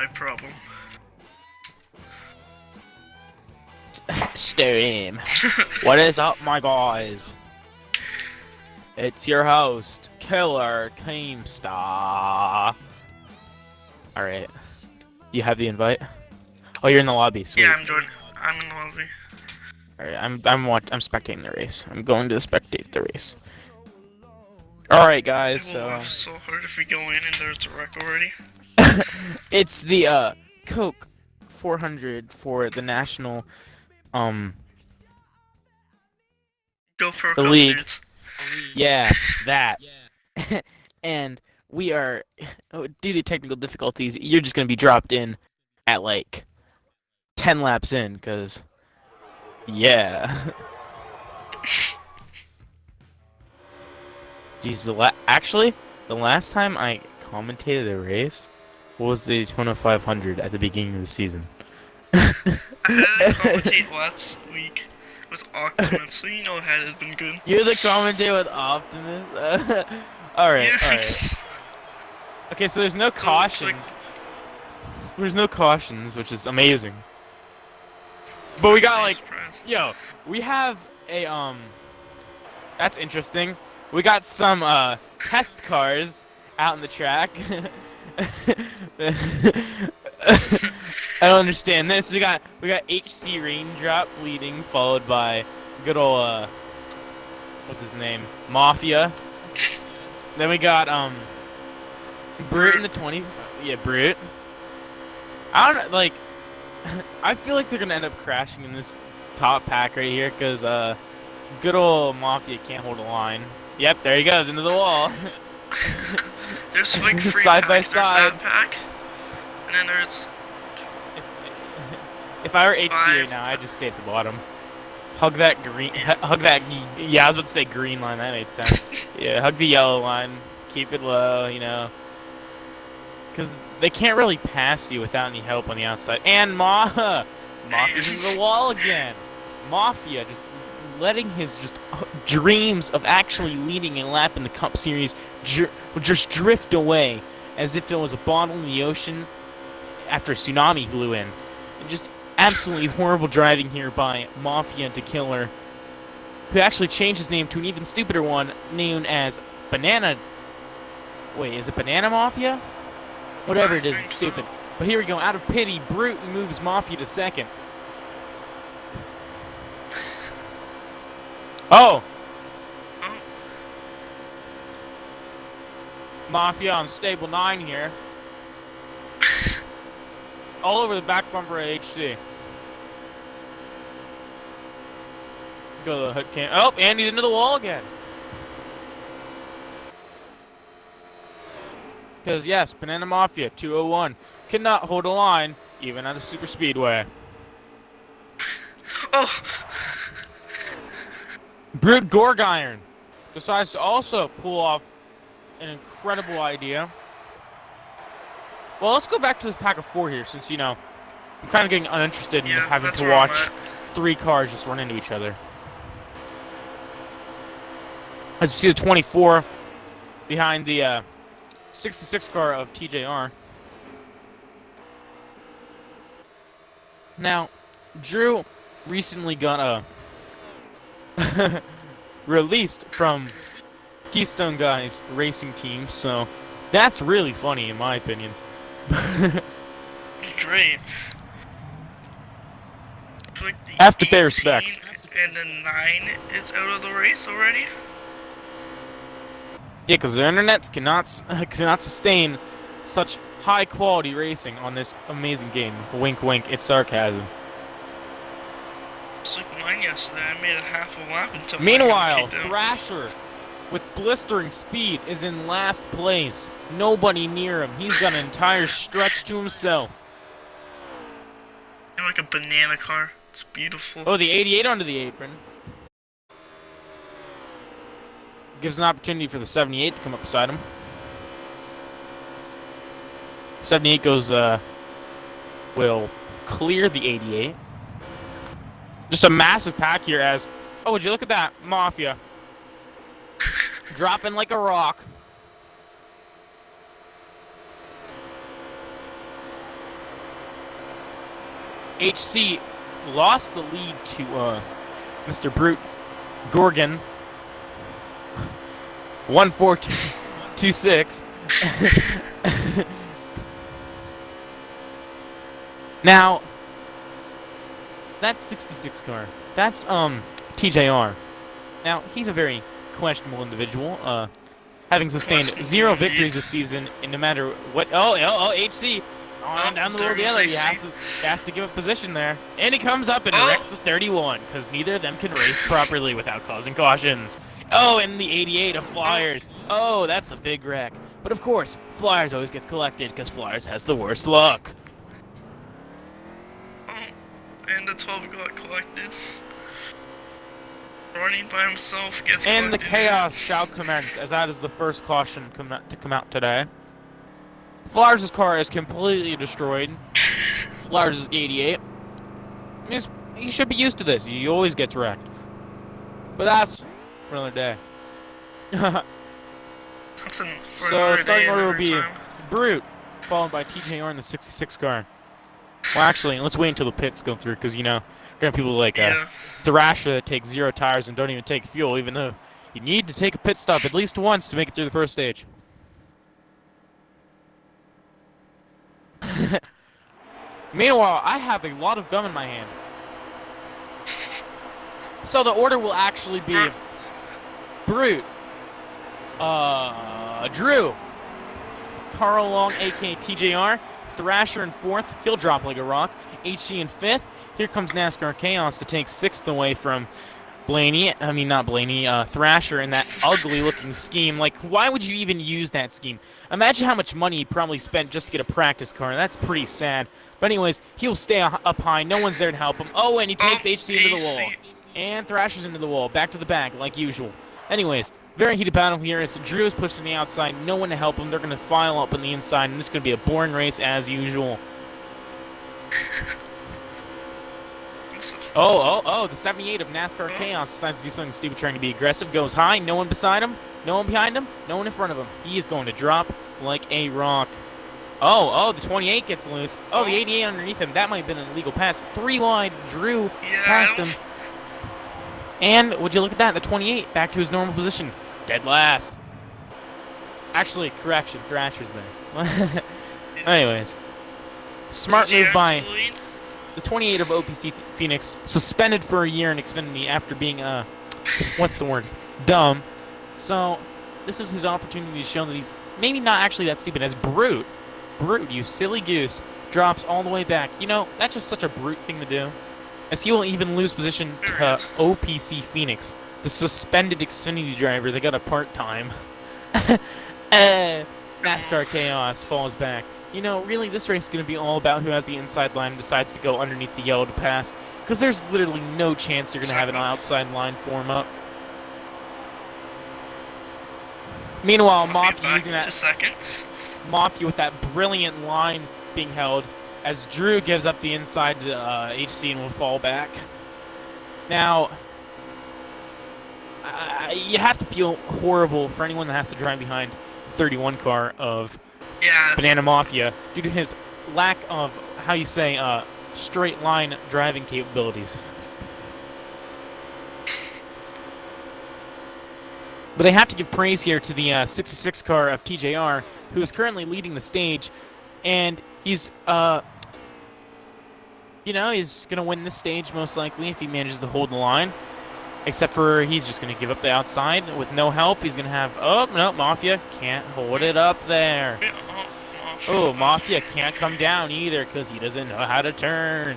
my problem. Stream. What is up, my guys? It's your host, Killer Keemstar. Alright. Do you have the invite? Oh, you're in the lobby. Sweet. Yeah, I'm in the lobby. Alright, I'm spectating the race. I'm going to spectate the race. Alright, guys, It will so... laugh so hard if we go in and there's a wreck already. It's the, Coke 400 for the national, GoPro the league. suits. Yeah, that. And we are, due to technical difficulties, you're just gonna be dropped in at like 10 laps in, cause yeah. Jeez, actually, the last time I commentated a race was the Daytona 500 at the beginning of the season. I had to commentate last week with Optimus, so you know it had been good. You're the commentator with Optimus? Alright, Yeah, alright. Okay, so there's no caution. like- There's no cautions, which is amazing. But we got like, surprised. yo, we have a, that's interesting. We got some, test cars out in the track. I don't understand this. We got HC Raindrop leading, followed by good old, what's his name? Mafia. Then we got, Brute in the 20, yeah, Brute. I don't know, like, I feel like they're gonna end up crashing in this top pack right here, cause, good old Mafia can't hold a line. Yep, there he goes, into the wall. There's like three Side by packs. There's side. that pack, and then there's If I were HC right Five. now, I'd just stay at the bottom. Hug that green, hug that, yeah, I was about to say green line, that made sense. Yeah, hug the yellow line, keep it low, you know. Because they can't really pass you without any help on the outside. And Mafia's into the wall again. Mafia just letting his dreams of actually leading a lap in the Cup Series just drift away as if it was a bottle in the ocean after a tsunami blew in. And just absolutely horrible driving here by Mafia to Killer, who actually changed his name to an even stupider one known as Banana... Wait, is it Banana Mafia? Whatever it is, it's stupid. But here we go, out of pity, Brute moves Mafia to second. Oh! Mafia on stable 9 here. All over the back bumper of HC. Go to the hood cam. Oh, and he's into the wall again. Because, yes, Banana Mafia 201 cannot hold a line, even at a super speedway. oh. Brute Gorgiron decides to also pull off an incredible idea. Well, let's go back to this pack of 4 here, since, you know, I'm kind of getting uninterested in having that's to where I'm watch at. 3 cars just run into each other. As you see the 24 behind the 66 car of TJR. Now, Drew recently got released from Keystone Guys racing team, so that's really funny in my opinion. Great. Like the Have to pay 18 respect. And the 9 is out of the race already? Yeah, because the internet cannot sustain such high quality racing on this amazing game. Wink, wink. It's sarcasm. It's like mine yesterday. I made a half a lap until mine Meanwhile, got kicked out. Thrasher, with blistering speed, is in last place. Nobody near him. He's got an entire stretch to himself. I'm like a banana car. It's beautiful. Oh, the 88 onto the apron. Gives an opportunity for the 78 to come up beside him. 78 goes, will clear the 88. Just a massive pack here as, oh, would you look at that? Mafia. Dropping like a rock. HC lost the lead to Mr. Brute Gorgon. 1-4-2-6. Now, that's 66 car. That's TJR. Now, he's a very questionable individual, having sustained 0 victories this season, and no matter what. Oh, HC on down the road the other. He has to give up position there, and he comes up and wrecks the 31 because neither of them can race properly without causing cautions. Oh, and the 88 of Flyers. Oh, that's a big wreck. But of course, Flyers always gets collected because Flyers has the worst luck. And the 12 got collected. Running by himself gets and collected. The chaos shall commence, as that is the first caution to come out today. Flyers' car is completely destroyed. Flyers' 88. He should be used to this. He always gets wrecked. But that's for another day. For So starting order will be Brute, followed by TJR in the 66 car. Well, actually, let's wait until the pits go through, because, you know, you're going to have people like Thrasher that take 0 tires and don't even take fuel, even though you need to take a pit stop at least once to make it through the first stage. Meanwhile, I have a lot of gum in my hand. So the order will actually be Brute, Drew, Carl Long, aka TJR, Thrasher in 4th, he'll drop like a rock. HC in 5th. Here comes NASCAR Chaos to take 6th away from Thrasher in that ugly-looking scheme. Like, why would you even use that scheme? Imagine how much money he probably spent just to get a practice car. That's pretty sad. But anyways, he'll stay up high. No one's there to help him. Oh, and he takes HC into the wall. And Thrasher's into the wall. Back to the back, like usual. Anyways, very heated battle here as Drew is pushed on the outside. No one to help him. They're going to file up on the inside, and this is going to be a boring race as usual. Oh, the 78 of NASCAR Chaos decides to do something stupid, trying to be aggressive. Goes high, no one beside him, no one behind him, no one in front of him. He is going to drop like a rock. Oh, the 28 gets loose. Oh, the 88 underneath him. That might have been an illegal pass. 3 wide, Drew passed him. And would you look at that? The 28 back to his normal position. Dead last. Actually, correction, Thrasher's there. Anyways. Smart move by the 28 of OPC Phoenix, suspended for a year in Xfinity after being, what's the word? Dumb. So, this is his opportunity to show that he's maybe not actually that stupid as Brute. Brute, you silly goose, drops all the way back. You know, that's just such a Brute thing to do. As he will even lose position to OPC Phoenix, the suspended Xfinity driver that got a part-time. NASCAR Chaos falls back. You know, really, this race is going to be all about who has the inside line and decides to go underneath the yellow to pass, because there's literally no chance you're going to have an outside line form up. Meanwhile, Mafia using that Mafia with that brilliant line being held as Drew gives up the inside to HC and will fall back. Now, you have to feel horrible for anyone that has to drive behind the 31 car of Banana Mafia due to his lack of, how you say, straight line driving capabilities. But they have to give praise here to the 66 car of TJR, who is currently leading the stage, and he's, you know, he's going to win this stage most likely if he manages to hold the line. Except for he's just going to give up the outside with no help. He's going to have, oh, no, Mafia can't hold it up there. Oh, Mafia can't come down either because he doesn't know how to turn.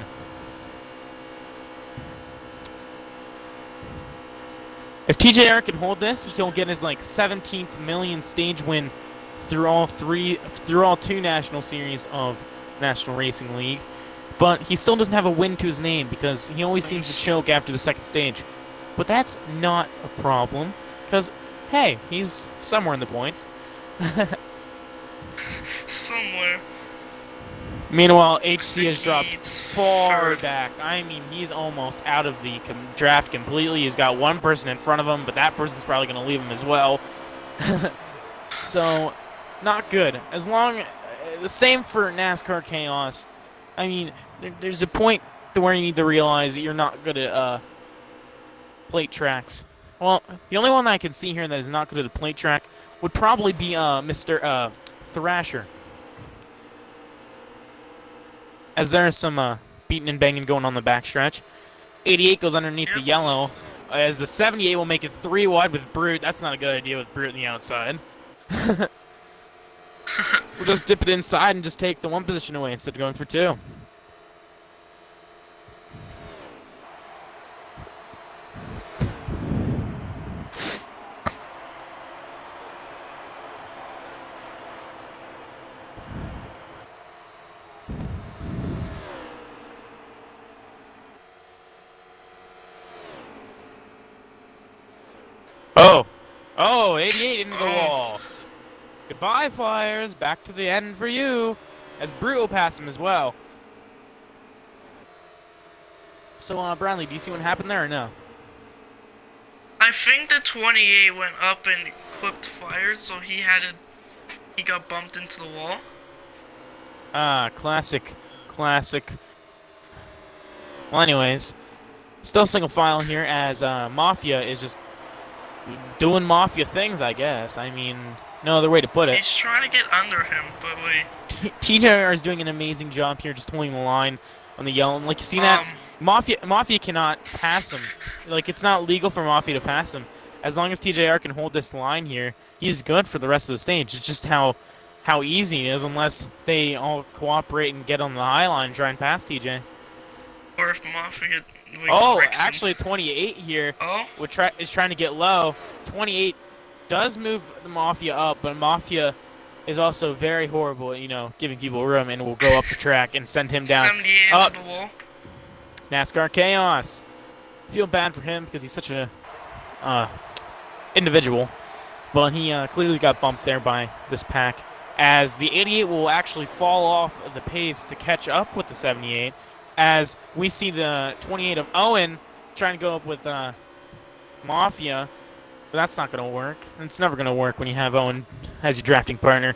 If TJR can hold this, he'll get his like 17th million stage win through all 2 national series of National Racing League. But he still doesn't have a win to his name because he always seems to choke after the 2nd stage. But that's not a problem, because, hey, he's somewhere in the points. Somewhere. Meanwhile, HC has dropped far back. I mean, he's almost out of the draft completely. He's got one person in front of him, but that person's probably going to leave him as well. So, not good. As long, the same for NASCAR Chaos. I mean, there's a point to where you need to realize that you're not good at plate tracks. Well, the only one that I can see here that is not good at a plate track would probably be Mr. Thrasher. As there's some beating and banging going on the backstretch. 88 goes underneath the yellow. As the 78 will make it 3 wide with Brute. That's not a good idea with Brute on the outside. We'll just dip it inside and just take the 1 position away instead of going for 2. Oh, 88 into the wall. Goodbye, Flyers. Back to the end for you. As Brute will pass him as well. So, Bradley, do you see what happened there or no? I think the 28 went up and clipped Flyers, so he got bumped into the wall. Ah, classic. Well, anyways, still single file here as Mafia is just doing Mafia things, I guess. I mean, no other way to put it. He's trying to get under him, but wait. TJR is doing an amazing job here, just holding the line on the yellow. Like, you see that? Mafia cannot pass him. Like, it's not legal for Mafia to pass him. As long as TJR can hold this line here, he's good for the rest of the stage. It's just how easy it is unless they all cooperate and get on the high line and try and pass TJ. Or if Mafia actually 28 here is trying to get low. 28 does move the Mafia up, but Mafia is also very horrible at, giving people room and will go up the track and send him down. 78 into the wall. NASCAR Chaos. Feel bad for him because he's such a individual. But he clearly got bumped there by this pack. As the 88 will actually fall off the pace to catch up with the 78. As we see the 28 of Owen trying to go up with Mafia. But that's not going to work. It's never going to work when you have Owen as your drafting partner.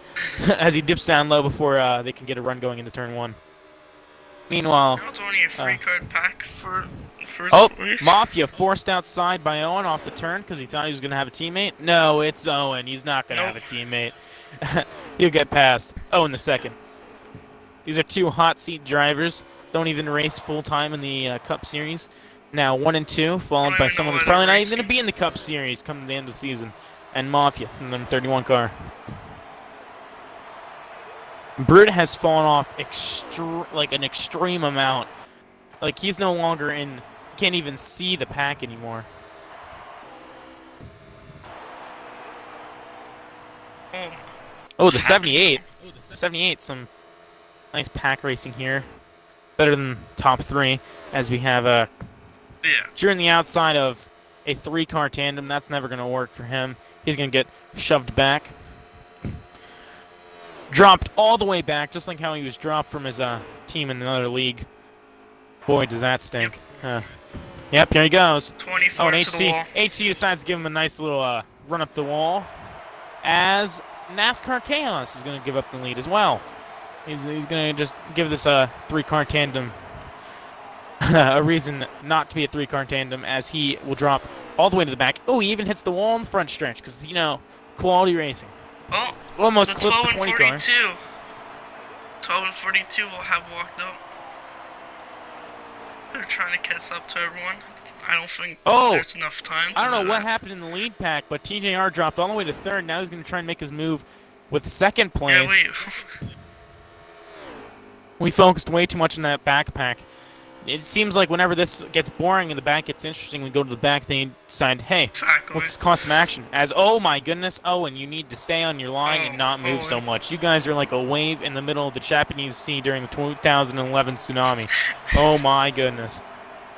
As he dips down low before they can get a run going into turn 1. Meanwhile... Now it's only a free card pack for race. Mafia forced outside by Owen off the turn because he thought he was going to have a teammate. No, it's Owen. He's not going to have a teammate. He'll get past. Owen the second. These are 2 hot seat drivers. Don't even race full-time in the Cup Series. Now 1 and 2, followed by someone who's probably not even going to be in the Cup Series come the end of the season. And Mafia, in the 31 car. Brute has fallen off an extreme amount. Like, he's no longer in... He can't even see the pack anymore. Oh, the 78. 78, some nice pack racing here. Better than top 3, as we have during the outside of a 3-car tandem. That's never going to work for him. He's going to get shoved back. Dropped all the way back, just like how he was dropped from his team in another league. Boy, does that stink. Yep, here he goes. 24 and to the wall. HC decides to give him a nice little run up the wall. As NASCAR Chaos is going to give up the lead as well. He's going to just give this 3-car tandem a reason not to be a 3-car tandem, as he will drop all the way to the back. Oh, he even hits the wall in the front stretch because, quality racing. Oh, almost the clipped the 20 car. 12 and 42 will have walked up. They're trying to catch up to everyone. I don't think there's enough time to I don't know what happened in the lead pack, but TJR dropped all the way to 3rd. Now he's going to try and make his move with 2nd place. Yeah, wait. We focused way too much on that backpack. It seems like whenever this gets boring and the back gets interesting, we go to the back, they decide, hey, let's cause some action. As, oh my goodness, Owen, you need to stay on your line and not move so much. You guys are like a wave in the middle of the Japanese Sea during the 2011 tsunami. Oh my goodness.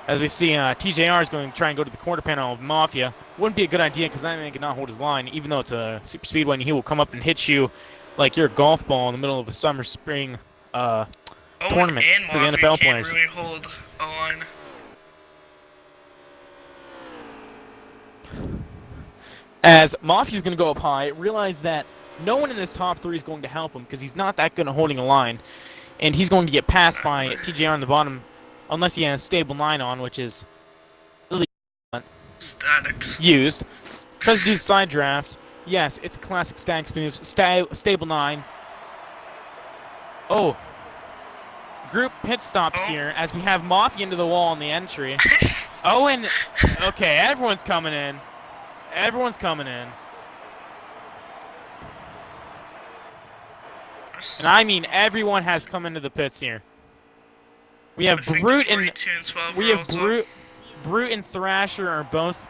As we see, TJR is going to try and go to the quarter panel of Mafia. Wouldn't be a good idea because that man cannot hold his line, even though it's a super speedway, and he will come up and hit you like you're a golf ball in the middle of a summer-spring tournament for the NFL players. Really hold on. As Mafia's going to go up high, realize that no one in this top 3 is going to help him because he's not that good at holding a line, and he's going to get passed by TJR on the bottom. unless he has stable 9 on, which is really Statics. used. Tries to do side draft. Yes, it's a classic stacks move. Stable 9. Oh. Group pit stops here as we have Mafia into the wall on the entry. Oh, and okay, everyone's coming in. Everyone's coming in. And I mean everyone has come into the pits here. We have Brute and Brute and Thrasher are both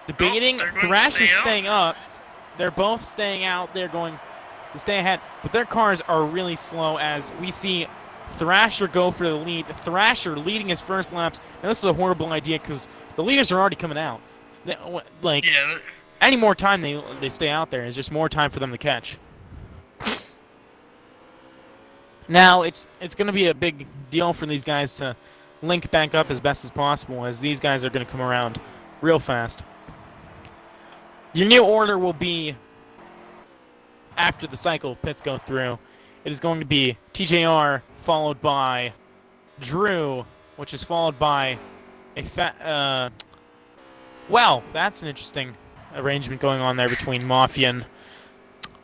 debating. Thrasher's staying up. They're both staying out. They're going to stay ahead, but their cars are really slow as we see Thrasher go for the lead. Thrasher leading his first laps. And this is a horrible idea because the leaders are already coming out. Any more time they stay out there is just more time for them to catch. Now it's going to be a big deal for these guys to link back up as best as possible, as these guys are going to come around real fast. Your new order will be after the cycle of pits go through. It is going to be TJR followed by Drew, which is followed by a well, that's an interesting arrangement going on there between Mafia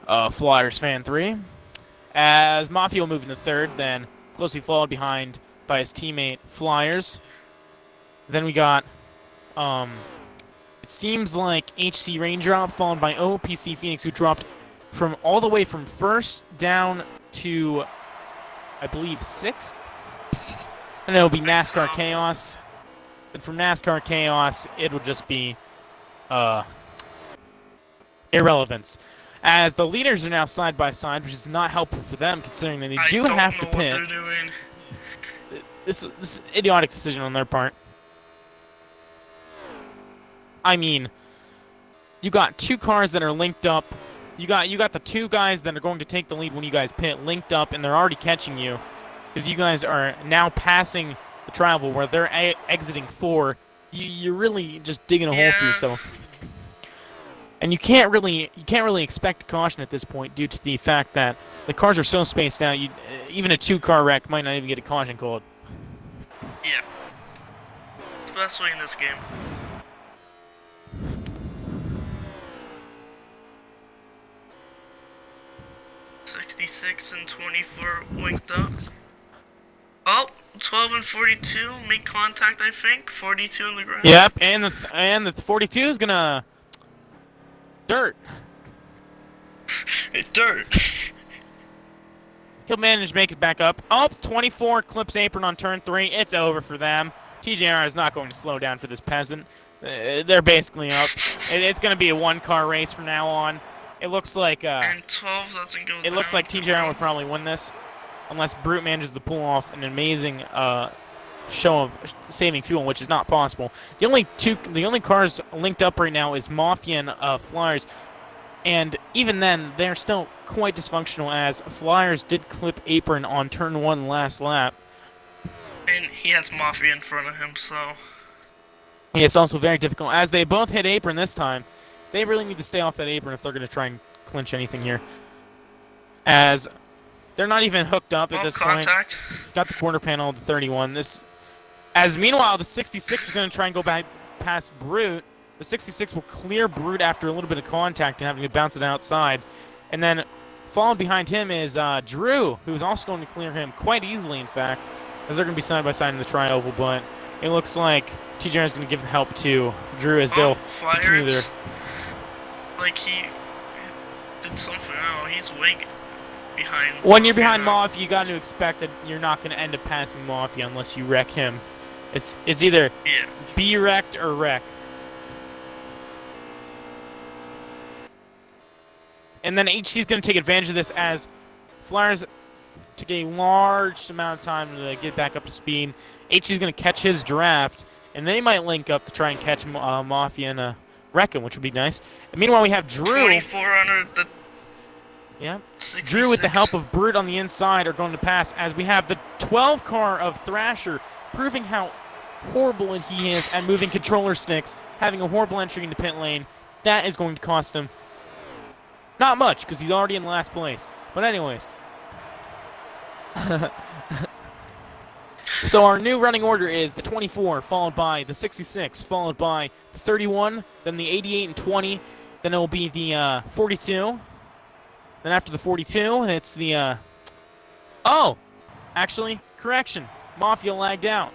and Flyers Fan 3. As Mafia will move into third, then closely followed behind by his teammate Flyers. Then we got, it seems like HC Raindrop followed by OPC Phoenix, who dropped from all the way from first down to, I believe, 6th. And it'll be NASCAR Chaos. And from NASCAR Chaos, it will just be irrelevance. As the leaders are now side by side, which is not helpful for them, considering that they do have to pit. What they're doing. This is idiotic decision on their part. I mean, you got 2 cars that are linked up. You got the 2 guys that are going to take the lead when you guys pit linked up, and they're already catching you, because you guys are now passing the travel where they're exiting 4. You're really just digging a hole for yourself. And you can't really expect caution at this point due to the fact that the cars are so spaced out. Even a 2-car wreck might not even get a caution called. Yeah, especially in this game. And 24 winked up. Oh, 12 and 42 make contact, I think. 42 in the grass. Yep, and the 42 is gonna dirt. Dirt. He'll manage to make it back up. Oh, 24 clips apron on turn 3. It's over for them. TJR is not going to slow down for this peasant. They're basically up. It's going to be a 1-car race from now on. It looks like and 12 doesn't go it looks like TJR would probably win this, unless Brute manages to pull off an amazing show of saving fuel, which is not possible. The only cars linked up right now is Mafia and Flyers, and even then they're still quite dysfunctional, as Flyers did clip apron on turn 1 last lap. And he has Mafia in front of him, so yeah, it's also very difficult as they both hit apron this time. They really need to stay off that apron if they're going to try and clinch anything here, as they're not even hooked up at this point. Got the quarter panel of the 31. Meanwhile, the 66 is going to try and go back past Brute. The 66 will clear Brute after a little bit of contact and having to bounce it outside. And then followed behind him is Drew, who's also going to clear him quite easily, in fact, as they're going to be side by side in the tri-oval. But it looks like TJR is going to give help to Drew as they'll continue their... Like he did something. Oh, he's way behind. When you're behind Mafia, you got to expect that you're not going to end up passing Mafia unless you wreck him. It's either be wrecked or wreck. And then HC's going to take advantage of this, as Flyers took a large amount of time to get back up to speed. HC's going to catch his draft, and they might link up to try and catch Mafia and wreck him, which would be nice. And meanwhile, we have Drew. 24 under the... Yeah. 66. Drew, with the help of Brute on the inside, are going to pass, as we have the 12 car of Thrasher proving how horrible he is at moving controller sticks, having a horrible entry into pit lane. That is going to cost him not much, because he's already in last place. But anyways. So our new running order is the 24, followed by the 66, followed by the 31, then the 88 and 20, then it will be the 42. Then after the 42, it's the oh, actually, correction, Mafia lagged out.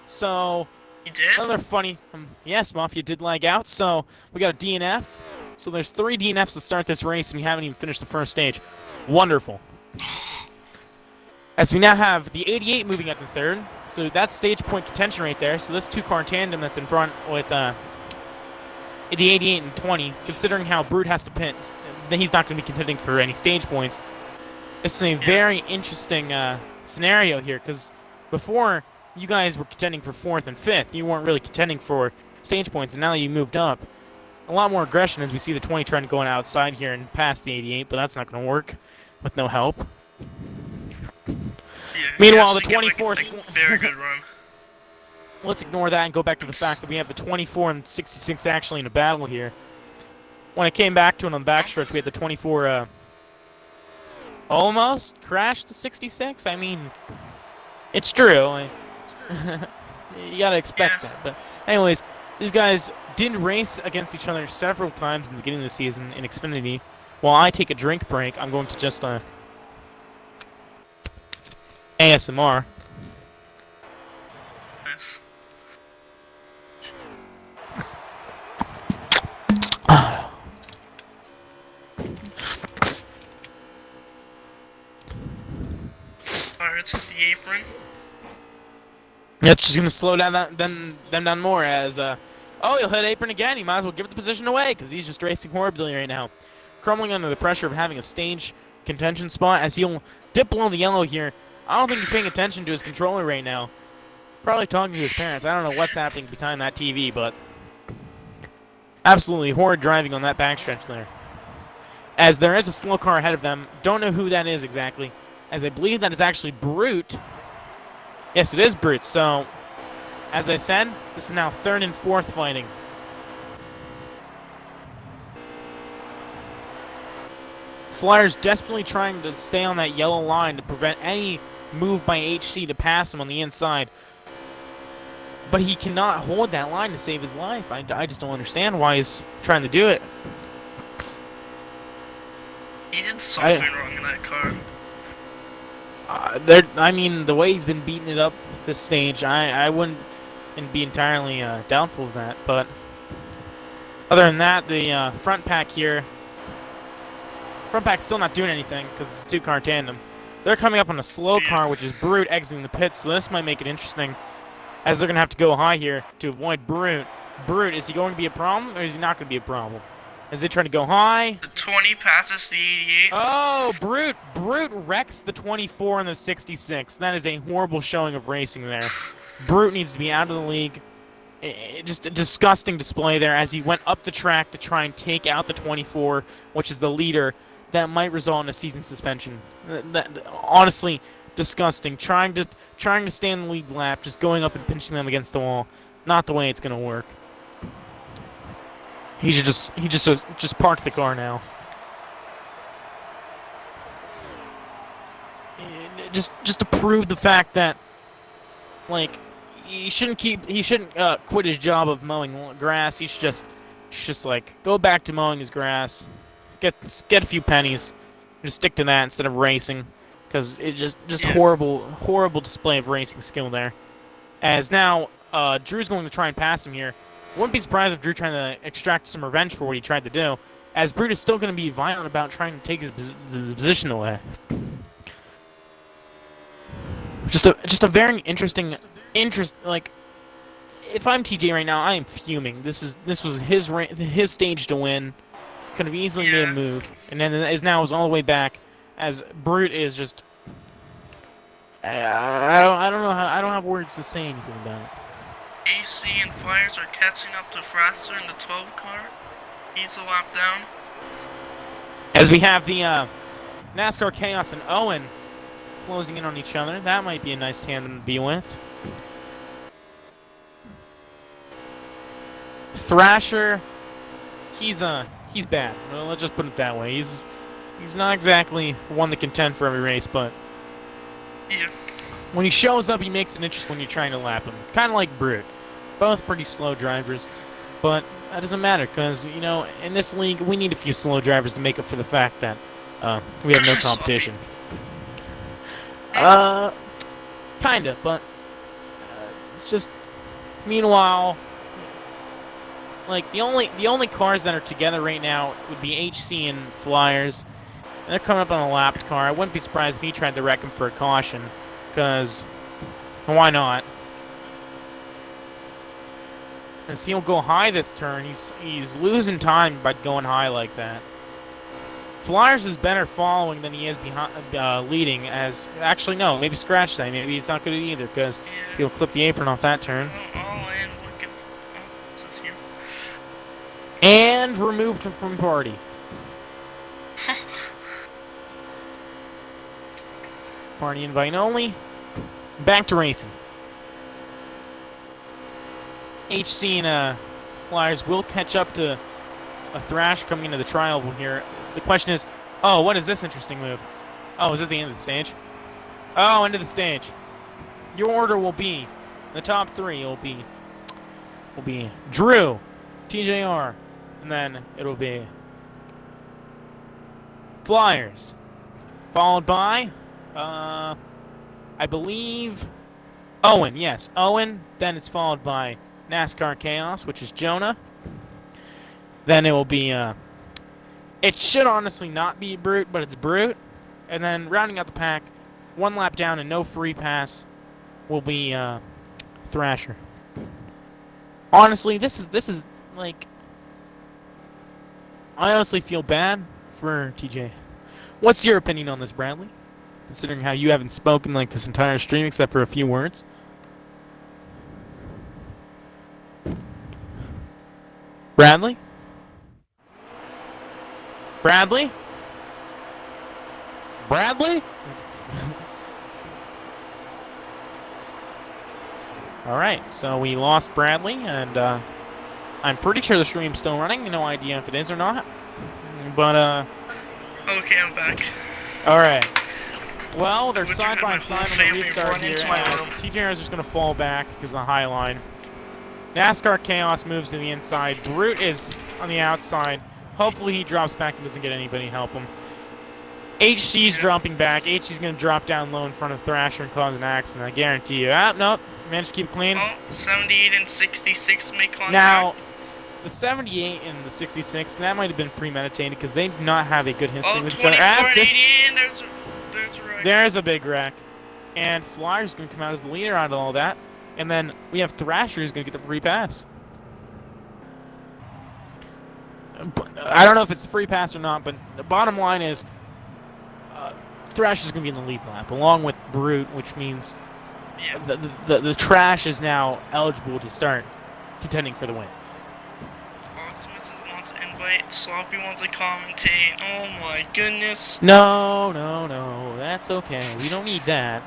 So You did? another funny, yes, Mafia did lag out. So we got a DNF. So there's 3 DNFs to start this race, and we haven't even finished the first stage. Wonderful. As we now have the 88 moving up to third, so that's stage point contention right there. So this 2-car tandem that's in front with the 88 and 20, considering how Brute has to pit, then he's not going to be contending for any stage points. It's a very interesting scenario here, because before you guys were contending for 4th and 5th, you weren't really contending for stage points, and now that you moved up, a lot more aggression as we see the 20 trying to go outside here and past the 88, but that's not going to work with no help. Yeah, Meanwhile, the you have to 24... get, like, very good run. Let's ignore that and go back to the fact that we have the 24 and 66 actually in a battle here. When it came back to it on the backstretch, we had the 24 almost crashed the 66. I mean, it's true. You gotta expect that. But anyways, these guys did race against each other several times in the beginning of the season in Xfinity. While I take a drink break, I'm going to just ASMR. Nice. Alright, let's hit the apron. Yeah, it's just gonna slow down them down more as oh, he'll hit apron again. He might as well give the position away because he's just racing horribly right now, crumbling under the pressure of having a stage contention spot as he'll dip below the yellow here. I don't think he's paying attention to his controller right now. Probably talking to his parents. I don't know what's happening behind that TV, but absolutely horrid driving on that backstretch there. As there is a slow car ahead of them. Don't know who that is exactly, as I believe that is actually Brute. Yes, it is Brute. So, as I said, this is now 3rd and 4th fighting. Flyers desperately trying to stay on that yellow line to prevent any move by HC to pass him on the inside. But he cannot hold that line to save his life. I just don't understand why he's trying to do it. He did something wrong in that car. I mean, the way he's been beating it up this stage, I wouldn't be entirely doubtful of that. But other than that, the front pack here, front pack's still not doing anything because it's a 2-car tandem. They're coming up on a slow car, which is Brute exiting the pits, so this might make it interesting, as they're going to have to go high here to avoid Brute. Brute, is he going to be a problem, or is he not going to be a problem? As they try to go high. The 20 passes the 88. Oh, Brute wrecks the 24 and the 66. That is a horrible showing of racing there. Brute needs to be out of the league. Just a disgusting display there as he went up the track to try and take out the 24, which is the leader. That might result in a season suspension. Honestly, disgusting. Trying to stay in the lead lap, just going up and pinching them against the wall. Not the way it's gonna work. He should just park the car now. Just to prove the fact that, like, he shouldn't quit his job of mowing grass. He should just like go back to mowing his grass. Get a few pennies, just stick to that instead of racing, because it's just horrible display of racing skill there. As now Drew's going to try and pass him here. Wouldn't be surprised if Drew trying to extract some revenge for what he tried to do, as Brute is still going to be violent about trying to take the position away. Just a very interesting like. If I'm TJ right now, I am fuming. This was his stage to win. Could have easily made a move, and then is all the way back, as Brute is just. I don't know how. I don't have words to say anything about it. AC and Flyers are catching up to Fraser in the 12 car. He's a lap down. As we have the NASCAR Chaos and Owen closing in on each other, that might be a nice tandem to be with. Thrasher, he's bad. Well, let's just put it that way. He's not exactly one to contend for every race, but yeah. When he shows up, he makes it interesting when you're trying to lap him. Kind of like Brute. Both pretty slow drivers, but that doesn't matter because, you know, in this league, we need a few slow drivers to make up for the fact that we have no competition. Kinda, but just meanwhile, like the only cars that are together right now would be HC and Flyers. And they're coming up on a lapped car. I wouldn't be surprised if he tried to wreck him for a caution, because why not? As he'll go high this turn, he's losing time by going high like that. Flyers is better following than he is behind, leading. As actually no, maybe scratch that. Maybe he's not good either because he'll clip the apron off that turn. And removed him from party. Party invite only. Back to racing. HC and Flyers will catch up to a Thrash coming into the trial here. The question is, oh, what is this interesting move? Oh, is this the end of the stage? Oh, end of the stage. Your order will be, the top three will be Drew, TJR, and then it'll be Flyers, followed by, I believe, Owen. Yes, Owen. Then it's followed by NASCAR Chaos, which is Jonah. Then it will be, it should honestly not be Brute, but it's Brute. And then rounding out the pack, one lap down and no free pass will be Thrasher. Honestly, this is like, I honestly feel bad for TJ. What's your opinion on this, Bradley? Considering how you haven't spoken like this entire stream except for a few words. Bradley? Bradley? Bradley? Alright, so we lost Bradley, and I'm pretty sure the stream's still running. No idea if it is or not. But, okay, I'm back. Alright. Well, they're side by side on the restart here. TJR is just going to fall back because of the high line. NASCAR Chaos moves to the inside. Brute is on the outside. Hopefully he drops back and doesn't get anybody help him. HC's dropping back. HC's going to drop down low in front of Thrasher and cause an accident. I guarantee you. Ah, nope. Managed to keep it clean. Oh, 78 and 66 make contact. Now, the 78 and the 66, that might have been premeditated because they do not have a good history with each other. There's a big wreck. And Flyer's going to come out as the leader out of all that. And then we have Thrasher who's going to get the free pass. I don't know if it's the free pass or not, but the bottom line is Thrasher's going to be in the lead lap, along with Brute, which means the Trash is now eligible to start contending for the win. Optimus wants to invite, Sloppy wants to commentate. Oh my goodness. No, that's okay. We don't need that.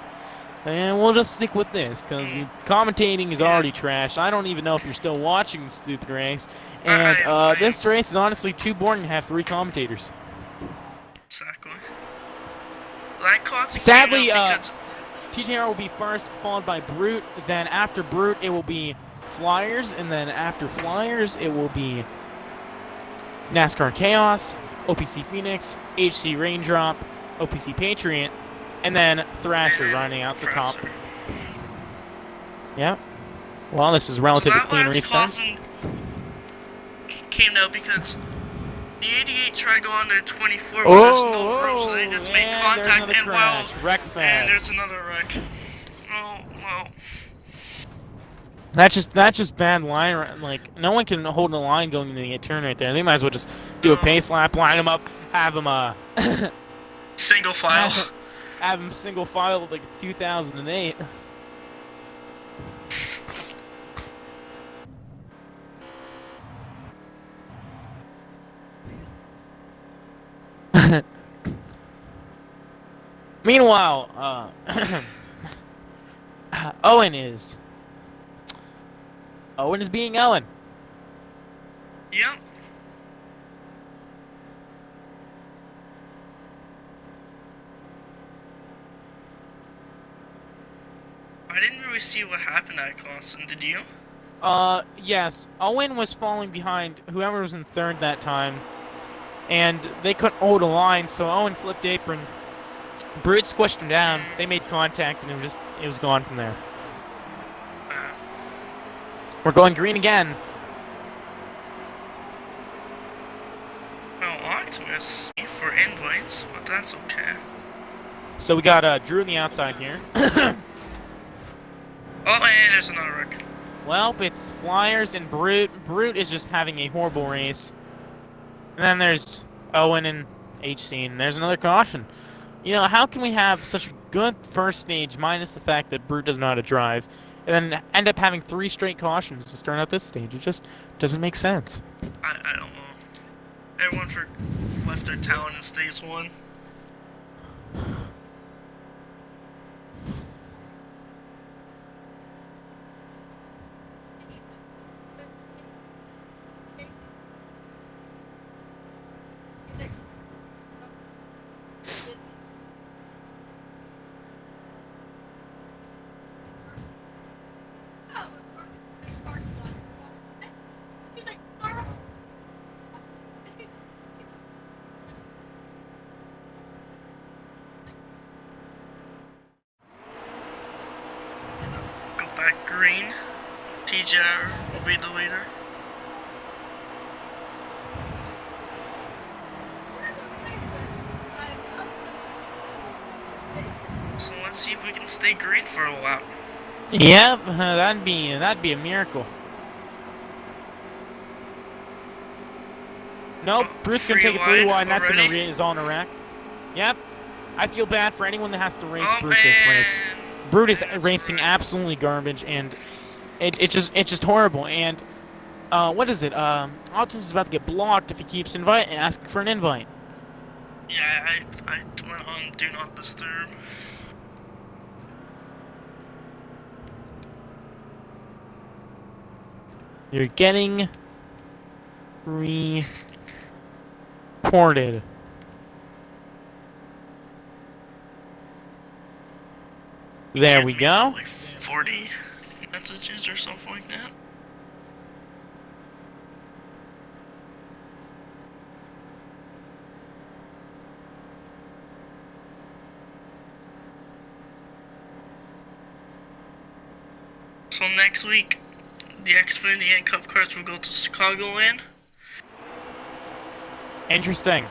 And we'll just stick with this, because commentating is already trash. I don't even know if you're still watching the stupid race. And this race is honestly too boring to have 3 commentators. Exactly. That sadly, TJR will be first, followed by Brute. Then after Brute, it will be Flyers. And then after Flyers, it will be NASCAR Chaos, OPC Phoenix, HC Raindrop, OPC Patriot, and then Thrasher running out the top. Yep. Well, this is relatively clean restart. Came out because the 88 tried to go on their 24, but there's no room, so they just made contact and and there's another wreck. Oh well. That's just bad line. Like, no one can hold the line going into the turn right there. They might as well just do a pace lap, line them up, have them single file. Have them single file like it's 2008. Meanwhile, Owen is being Owen. Yep. I didn't really see what happened at Clausen, did you? Yes. Owen was falling behind whoever was in third that time, and they couldn't hold a line, so Owen flipped apron. Brute squished him down. They made contact, and it was gone from there. We're going green again. Oh, Optimus for invites, but that's okay. So we got Drew on the outside here. Oh, and there's another wreck. Well, it's Flyers and Brute. Brute is just having a horrible race. And then there's Owen and HC, and there's another caution. You know, how can we have such a good first stage, minus the fact that Brute doesn't know how to drive, and then end up having 3 straight cautions to start out this stage? It just doesn't make sense. I don't know. Everyone left their talent in stage 1. Go back green. TJR will be the leader. So let's see if we can stay green for a while. Yep, that'd be a miracle. Nope, Brute's gonna take it 3 wide, and that's gonna result in a wreck. Yep, I feel bad for anyone that has to race Brute this race. Brute is racing absolutely garbage, and it's just horrible. And what is it? Optimus is about to get blocked if he keeps asking for an invite. Yeah, I went on Do Not Disturb. You're getting reported. There we go. Like 40 messages or something like that. So next week, the Xfinity and Cup cars will go to Chicagoland. Interesting.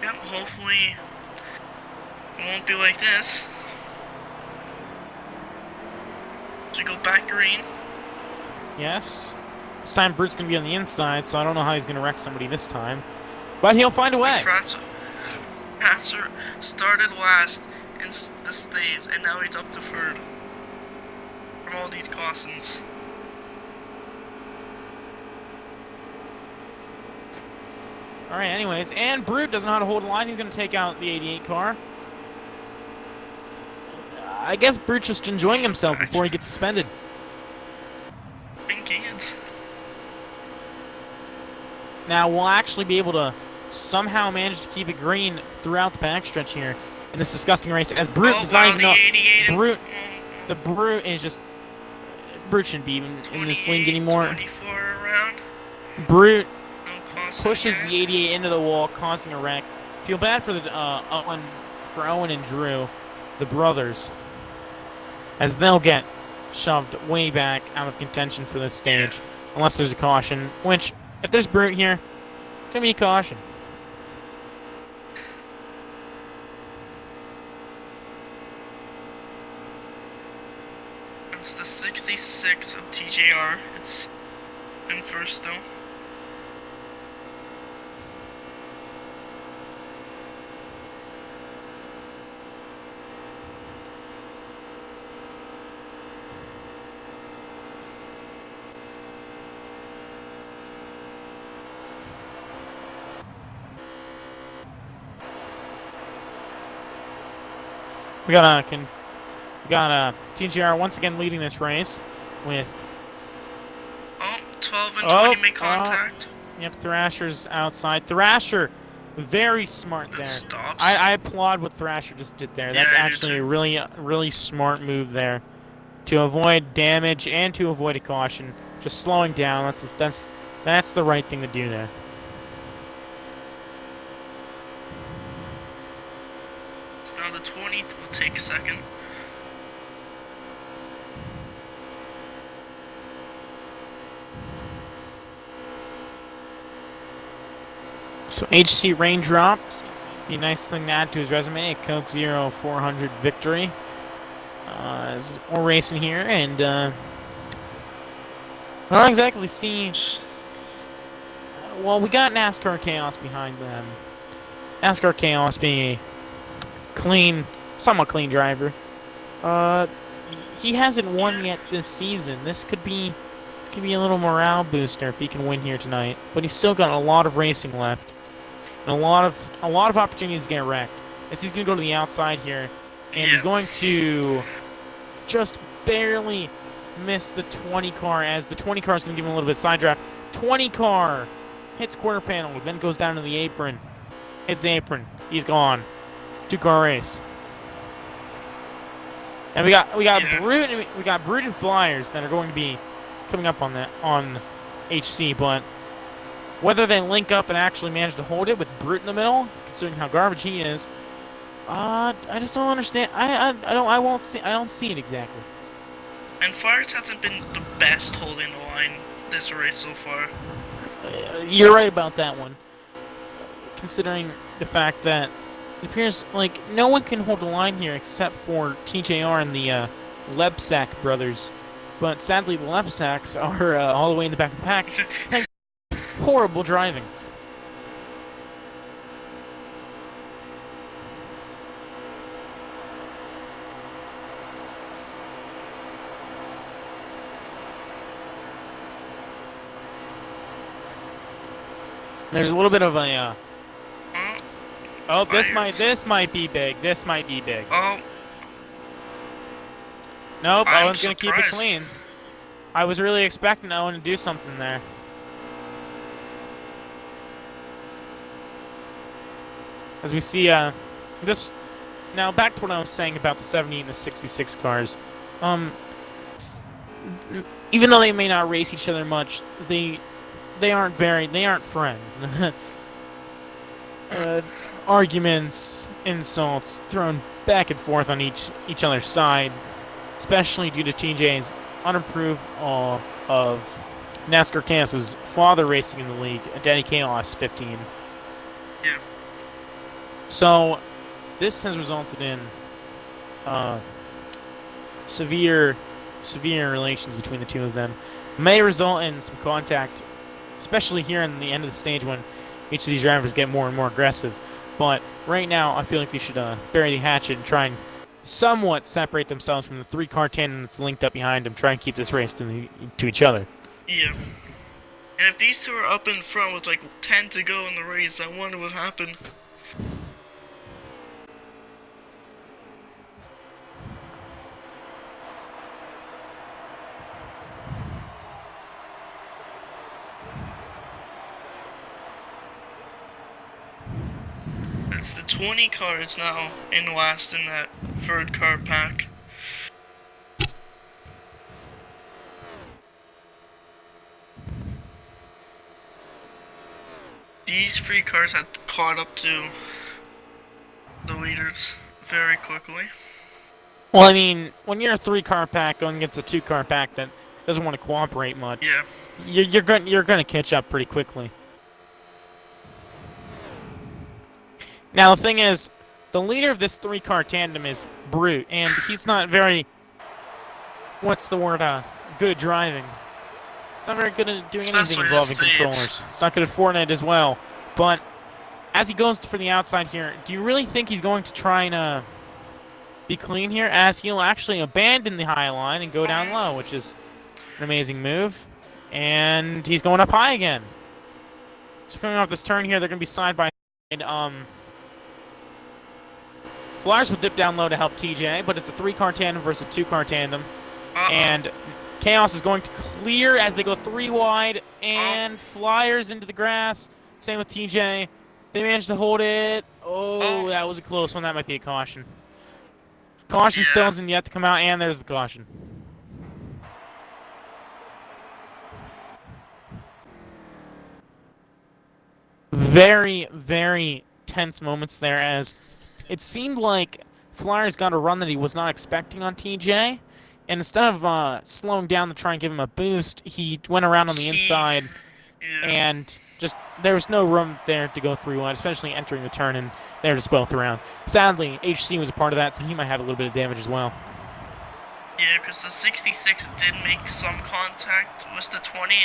Yep, hopefully it won't be like this. So go back green. Yes. This time Brute's going to be on the inside, so I don't know how he's going to wreck somebody this time. But he'll find a way. Pratzer started last in the states, and now he's up to third. From all these cautions. Alright, anyways, and Brute doesn't know how to hold a line. He's going to take out the 88 car. I guess Brute's just enjoying himself before he gets suspended. Now, we'll actually be able to somehow manage to keep it green throughout the backstretch here in this disgusting race. As Brute does not even know. The Brute is just... Brute shouldn't be even in this league anymore. 24 around. Brute No pushes the 88 into the wall, causing a wreck. Feel bad for the Owen and Drew, the brothers, as they'll get shoved way back out of contention for this stage, unless there's a caution. Which, if there's Brute here, it's gonna be a caution. It's the 66 of TJR. It's in first still. We got TGR once again leading this race with 12 and 20 make contact. Yep, Thrasher's outside. Thrasher Very smart there. Stops. I applaud what Thrasher just did there. That's actually a really smart move there to avoid damage and to avoid a caution. Just slowing down. That's the right thing to do there. So now the 20 will take second. So HC raindrop, be a nice thing to add to his resume. A Coke 0 400 victory. We're racing here, and I don't exactly see. Well, we got NASCAR Chaos behind them. NASCAR Chaos being a clean, somewhat clean driver. He hasn't won yet this season. This could be a little morale booster if he can win here tonight. But he's still got a lot of racing left. And a lot of opportunities to get wrecked. As he's going to go to the outside here, and he's going to just barely miss the 20 car, as the 20 car is going to give him a little bit of side draft. 20 car hits quarter panel, then goes down to the apron. Hits the apron. He's gone. 2-car race. And we got Brute and Flyers that are going to be coming up on HC, but whether they link up and actually manage to hold it with Brute in the middle, considering how garbage he is, I just don't understand. I don't see it exactly. And Flyers hasn't been the best holding the line this race so far. You're right about that one. Considering the fact that it appears like no one can hold the line here except for TJR and the Lebsack brothers. But sadly, the Lebsacks are all the way in the back of the pack. Horrible driving. There's a little bit of a oh, this might be big. This might be big. Oh. Nope, Owen's gonna keep it clean. I was really expecting Owen to do something there. As we see, this now back to what I was saying about the 70 and the 66 cars. Even though they may not race each other much, they aren't friends. Arguments, insults thrown back and forth on each other's side, especially due to TJ's unapprove of NASCAR Kansas's father racing in the league, Danny Chaos 15. Yeah. So, this has resulted in severe relations between the two of them. May result in some contact, especially here in the end of the stage when each of these drivers get more and more aggressive. But right now, I feel like they should bury the hatchet and try and somewhat separate themselves from the 3-car tandem that's linked up behind them, try and keep this race to each other. Yeah. And if these two are up in front with like 10 to go in the race, I wonder what happened. It's the 20 cars now in last in that 3rd car pack. These 3 cars had caught up to the leaders very quickly. Well, I mean, when you're a 3-car pack going against a 2-car pack that doesn't want to cooperate much, yeah, you're gonna catch up pretty quickly. Now, the thing is, the leader of this 3-car tandem is Brute, and he's not very, what's the word, good at driving. He's not very good at doing anything involving controllers. He's not good at Fortnite as well. But as he goes for the outside here, do you really think he's going to try and be clean here? As he'll actually abandon the high line and go down low, which is an amazing move. And he's going up high again. So coming off this turn here, they're going to be side by side. Flyers will dip down low to help TJ, but it's a 3-car tandem versus a 2-car tandem. And Chaos is going to clear as they go 3 wide, and Flyers into the grass. Same with TJ. They managed to hold it. Oh, that was a close one. That might be a caution. Caution still hasn't yet to come out, and there's the caution. Very, very tense moments there, as it seemed like Flyers got a run that he was not expecting on TJ, and instead of slowing down to try and give him a boost, he went around on the inside, and just there was no room there to go through one, especially entering the turn, and they were just both around. Sadly, HC was a part of that, so he might have a little bit of damage as well. Yeah, because the 66 did make some contact with the 20,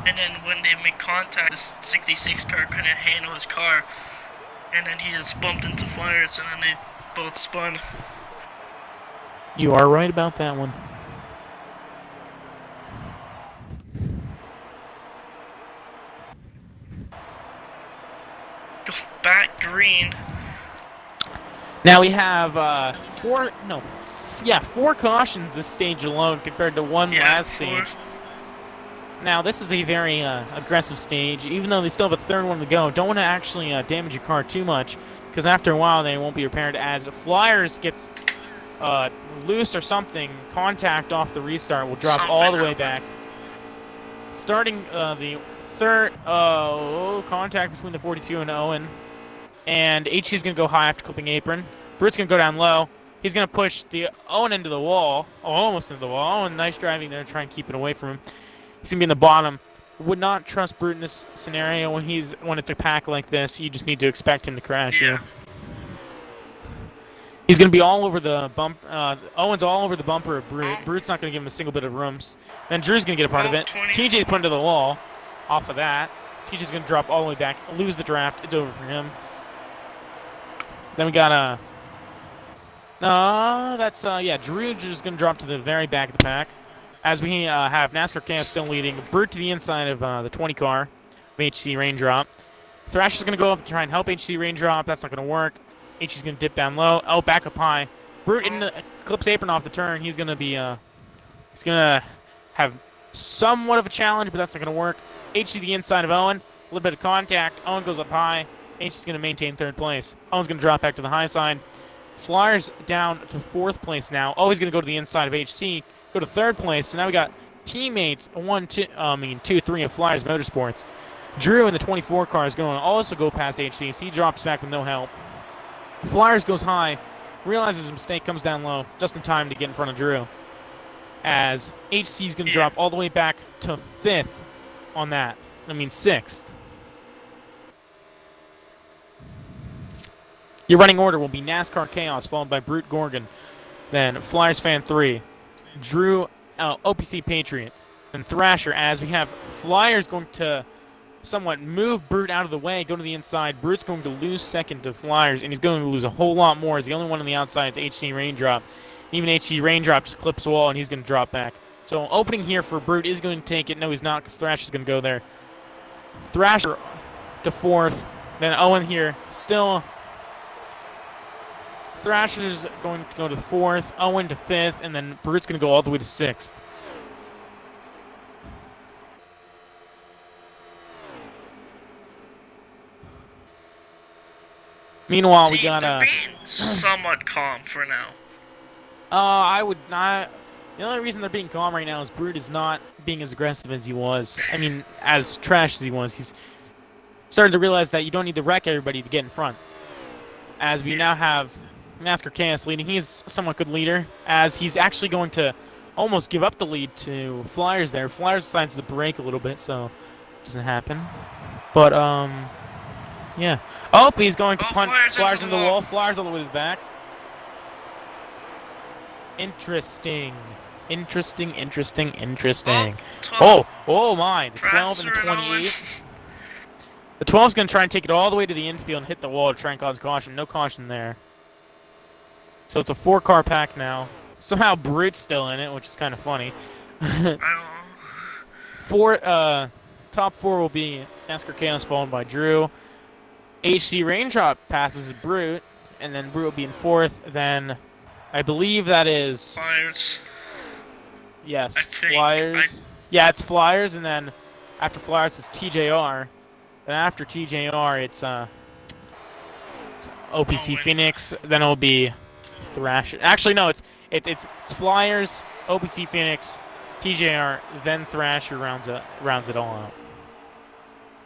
and then when they make contact, the 66 car couldn't handle his car, and then he just bumped into Flyers, and then they both spun. You are right about that one. Go back green. Now we have four cautions this stage alone compared to one last stage. Now this is a very aggressive stage, even though they still have a third one to go. Don't want to actually damage your car too much, because after a while they won't be repaired. As Flyers gets loose or something, contact off the restart will drop all the way back. Starting the third contact between the 42 and Owen. And HC's going to go high after clipping apron. Brute's going to go down low. He's going to push the Owen into the wall. Oh, almost into the wall. Owen, nice driving there to try and keep it away from him. He's going to be in the bottom. Would not trust Brute in this scenario when it's a pack like this. You just need to expect him to crash you. He's going to be all over the bump. Owen's all over the bumper of Brute. Brute's not going to give him a single bit of rooms. Then Drew's going to get a part of it. TJ's put into the wall off of that. TJ's going to drop all the way back, lose the draft. It's over for him. Then we got Drew just going to drop to the very back of the pack. As we have NASCAR Chaos still leading. Brute to the inside of the 20 car of HC Raindrop. Thrash is going to go up and try and help HC Raindrop. That's not going to work. HC's going to dip down low. Oh, back up high. Brute in the clips apron off the turn. He's going to be he's going to have somewhat of a challenge, but that's not going to work. HC the inside of Owen. A little bit of contact. Owen goes up high. HC's going to maintain third place. Owen's going to drop back to the high side. Flyers down to fourth place now. Oh, he's going to go to the inside of HC. Go to third place. So now we got teammates 2, 3 of Flyers Motorsports. Drew in the 24 car is going to also go past HC. So he drops back with no help. Flyers goes high, realizes his mistake, comes down low, just in time to get in front of Drew. As HC is going to drop all the way back to 5th on that. I mean 6th. Your running order will be NASCAR Chaos, followed by Brute Gorgon, then Flyers Fan 3, Drew OPC Patriot, then Thrasher, as we have Flyers going to somewhat move Brute out of the way, go to the inside. Brute's going to lose second to Flyers, and he's going to lose a whole lot more, as the only one on the outside is HC Raindrop. Even HC Raindrop just clips the wall, and he's going to drop back. So opening here for Brute is going to take it. No, he's not, because Thrasher's going to go there. Thrasher to 4th, then Owen here, still... Thrasher's going to go to 4th, Owen to 5th, and then Brute's going to go all the way to 6th. Meanwhile, we got they're being somewhat calm for now. I would not. The only reason they're being calm right now is Brute is not being as aggressive as he was. I mean, as trash as he was. He's started to realize that you don't need to wreck everybody to get in front. As we now have NASCAR Chaos leading. He's a somewhat good leader, as he's actually going to almost give up the lead to Flyers there. Flyers decides to break a little bit, so it doesn't happen. But, yeah. Oh, he's going to punt Flyers into the wall. Flyers all the way to the back. Interesting. Interesting. Oh my. The 12 and 28. The 12's going to try and take it all the way to the infield and hit the wall to try and cause caution. No caution there. So it's a 4-car pack now. Somehow Brute's still in it, which is kind of funny. Top 4 will be NASCAR Chaos followed by Drew. HC Raindrop passes Brute, and then Brute will be in 4th. Then I believe that is Flyers. Yes, Flyers. Yeah, it's Flyers, and then after Flyers is TJR. Then after TJR, it's OPC Owen. Phoenix. Then it'll be Thrasher. Actually, no, it's Flyers, OPC Phoenix, TJR, then Thrasher rounds it all out.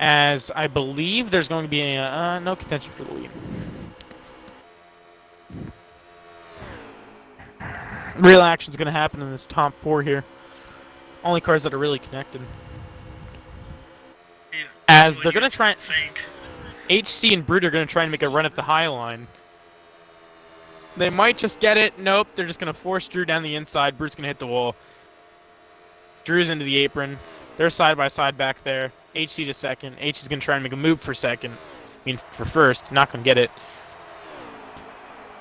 As I believe there's going to be no contention for the lead. Real action's going to happen in this top 4 here. Only cars that are really connected. Yeah, As they're going to try. Think. HC and Brute are going to try and make a run at the high line. They might just get it. Nope, they're just going to force Drew down the inside. Brute's going to hit the wall. Drew's into the apron. They're side by side back there. HC to second. H is going to try and make a move for second. I mean, for first. Not going to get it.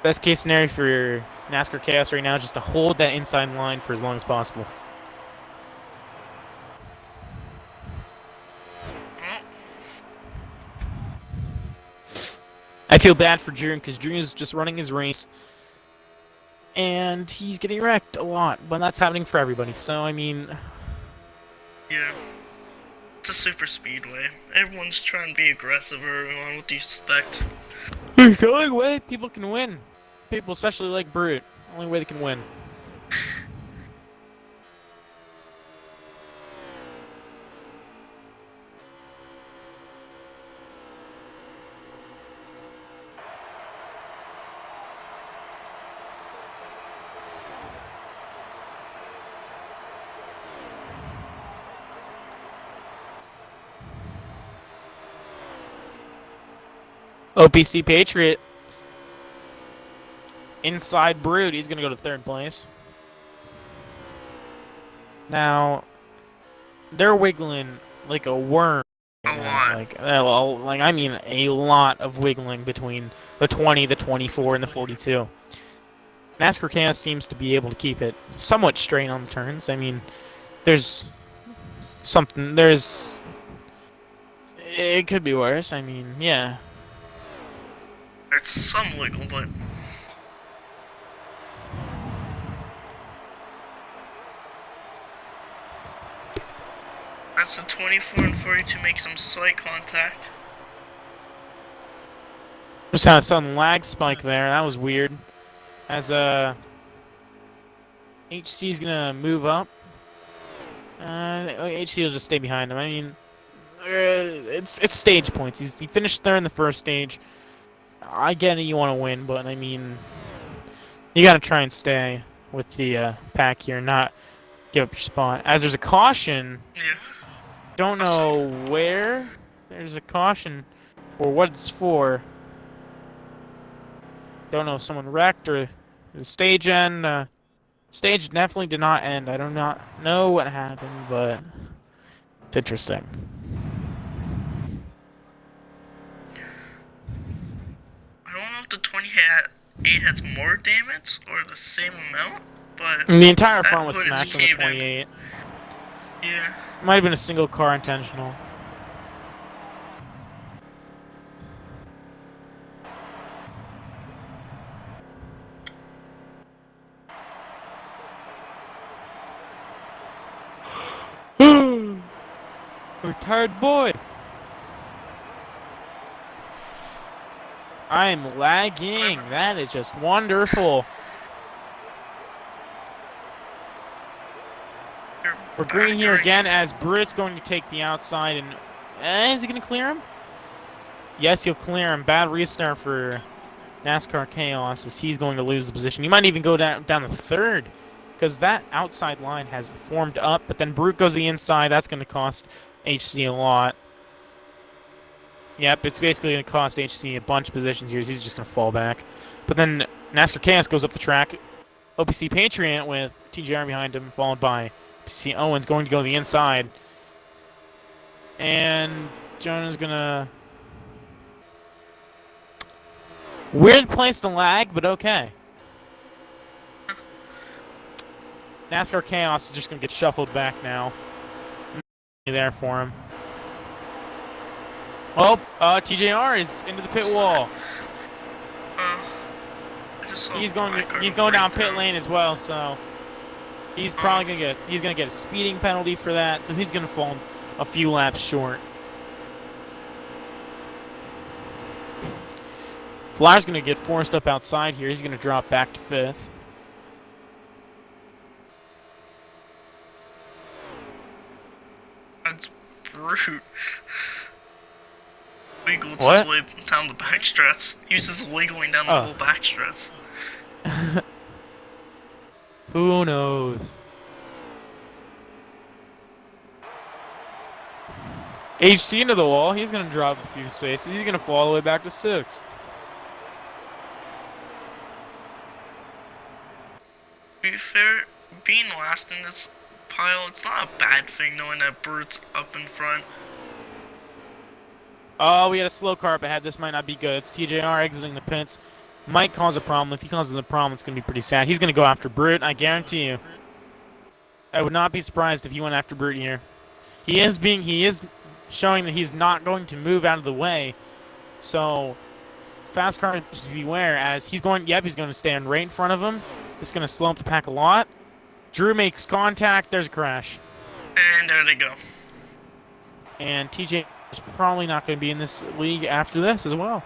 Best case scenario for NASCAR Chaos right now is just to hold that inside line for as long as possible. I feel bad for Drew because Drew's just running his race. And he's getting wrecked a lot. But that's happening for everybody. So, I mean... Yeah. It's a super speedway. Everyone's trying to be aggressive early on. What do you expect? It's the only way people can win. People, especially like Brute. Only way they can win. OPC Patriot. Inside Brute. He's going to go to 3rd place. Now, they're wiggling like a worm. A lot. Like I mean a lot of wiggling between the 20, the 24, and the 42. NASCAR Chaos seems to be able to keep it somewhat straight on the turns. I mean, there's something. It could be worse. I mean, yeah. It's some wiggle, but... As the 24 and 42 make some slight contact. Just had a sudden lag spike there. That was weird. As HC's gonna move up. HC will just stay behind him. I mean, it's stage points. He finished 3rd in the first stage. I get it, you want to win, but I mean, you got to try and stay with the pack here, not give up your spot. As there's a caution, Yeah. don't know where there's a caution or what it's for. Don't know if someone wrecked or the stage end. Stage definitely did not end. I do not know what happened, but it's interesting. I don't know if the 28 has more damage or the same amount, but... And the entire that front was hood is smashed on the caved in. 28. Yeah. Might have been a single car intentional. Retired boy. I'm lagging. That is just wonderful. We're green here again as Brute's going to take the outside and is he going to clear him? Yes, he'll clear him. Bad restart for NASCAR Chaos as he's going to lose the position. He might even go down to 3rd because that outside line has formed up, but then Brute goes to the inside. That's going to cost HC a lot. Yep, it's basically going to cost HC a bunch of positions here. He's just going to fall back. But then NASCAR Chaos goes up the track. OPC Patriot with TJR behind him, followed by OPC Owens going to go to the inside. And Jonah's going to... Weird place to lag, but okay. NASCAR Chaos is just going to get shuffled back now. There for him. Oh, TJR is into the pit wall. He's going down pit lane as well, so he's probably gonna get a speeding penalty for that. So he's gonna fall a few laps short. Flyer's going to get forced up outside here. He's going to drop back to 5th. That's brute. Wiggles What? his way down the backstretch. He was just wiggling down the whole backstretch. Who knows? HC into the wall. He's going to drop a few spaces. He's going to fall all the way back to 6th. To be fair, being last in this pile, it's not a bad thing knowing that Brute's up in front. Oh, we had a slow car up ahead. This might not be good. It's TJR exiting the pits. Might cause a problem. If he causes a problem, it's going to be pretty sad. He's going to go after Brute, I guarantee you. I would not be surprised if he went after Brute here. He is showing that he's not going to move out of the way. So, fast car, just beware as he's going to stand right in front of him. It's going to slow up the pack a lot. Drew makes contact. There's a crash. And there they go. And TJ is probably not going to be in this league after this as well.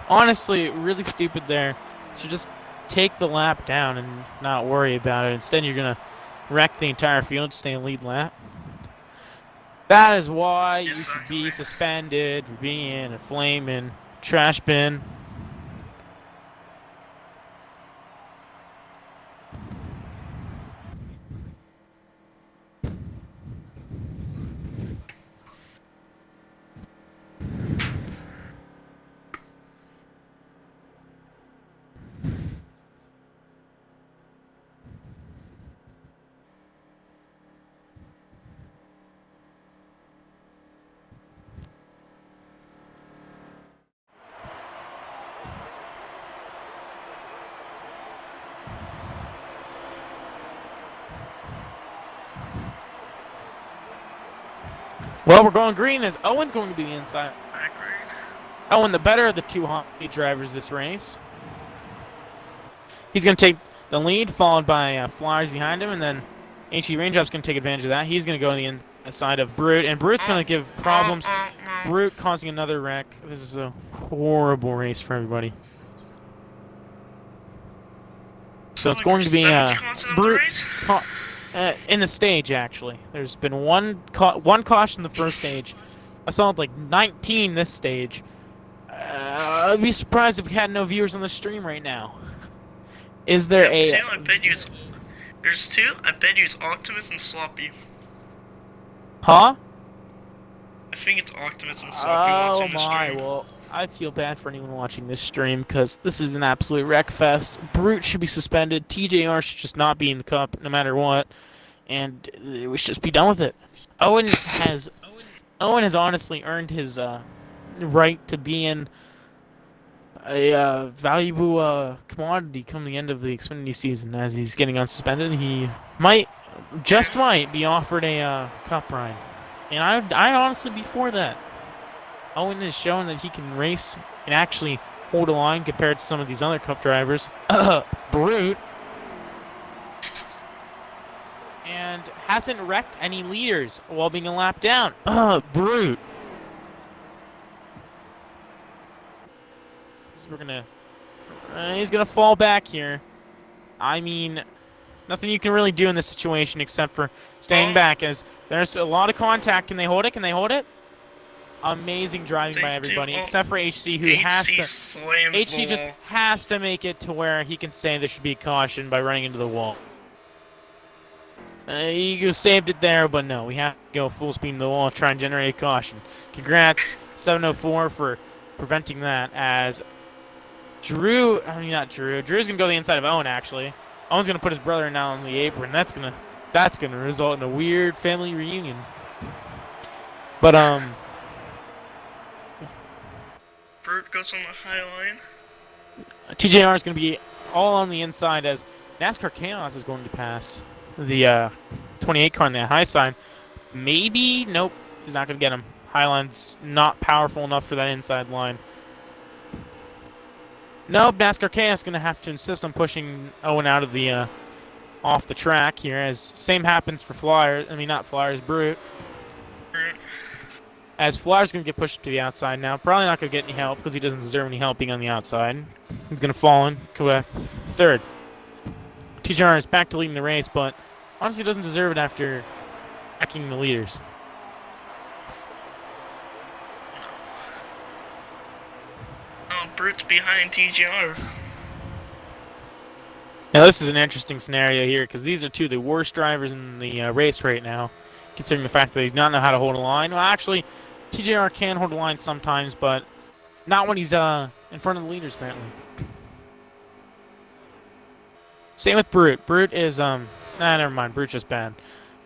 Honestly, really stupid there. You should just take the lap down and not worry about it. Instead, you're going to wreck the entire field to stay in lead lap. That is why you should be suspended for being a flaming trash bin. Well, we're going green as Owen's going to be the inside. Owen, the better of the two hot lead drivers this race. He's going to take the lead, followed by Flyers behind him, and then HE Raindrop's going to take advantage of that. He's going to go to the inside of Brute, and Brute's going to give problems. Brute causing another wreck. This is a horrible race for everybody. So it's going to be Brute in the stage, actually. There's been one caution in the first stage. I saw like 19 this stage. I'd be surprised if we had no viewers on the stream right now. Is there There's two. I bet you it's Optimus and Sloppy. Huh? I think it's Optimus and Sloppy watching the stream. Well, I feel bad for anyone watching this stream because this is an absolute wreck fest. Brute should be suspended. TJR should just not be in the cup no matter what. And we should just be done with it. Owen has honestly earned his right to be in a valuable commodity come the end of the Xfinity season. As he's getting unsuspended, he might be offered a cup ride. And I'd honestly be for that. Owen has shown that he can race and actually hold a line compared to some of these other cup drivers. Brute. And hasn't wrecked any leaders while being a lap down. Brute. So he's gonna fall back here. I mean, nothing you can really do in this situation except for staying back, as there's a lot of contact. Can they hold it? Can they hold it? Amazing driving by everybody, except for HC, who just has to make it to where he can say there should be a caution by running into the wall. You saved it there, but no, we have to go full speed into the wall and try and generate a caution. Congrats, 704, for preventing that, as Drew's going to go the inside of Owen, actually. Owen's going to put his brother now on the apron. That's going to result in a weird family reunion. But, Brute goes on the high line. TJR is going to be all on the inside as NASCAR Chaos is going to pass the 28 car on the high side. Maybe, nope, he's not going to get him. Highline's not powerful enough for that inside line. Nope, NASCAR Chaos is going to have to insist on pushing Owen out of the off the track here, as same happens for Flyers. I mean, not Flyers, Brute. As Flyer's going to get pushed to the outside now. Probably not going to get any help because he doesn't deserve any help being on the outside. He's going to fall in. Correct. Third. TJR is back to leading the race, but honestly doesn't deserve it after wrecking the leaders. Oh, Brute's behind TGR. Now this is an interesting scenario here because these are two of the worst drivers in the race right now, considering the fact that they do not know how to hold a line. Well, actually, TJR can hold a line sometimes, but not when he's in front of the leaders, apparently. Same with Brute. Brute is, never mind. Brute's just bad.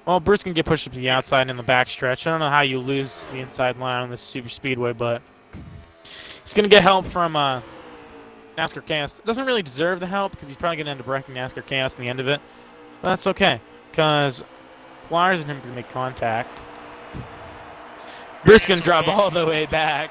Well, Brute's going to get pushed up to the outside in the backstretch. I don't know how you lose the inside line on this super speedway, but he's going to get help from NASCAR Chaos. Doesn't really deserve the help because he's probably going to end up wrecking NASCAR Chaos in the end of it. But that's okay because Flyers and him are going to make contact. Brute's going to drop all the way back.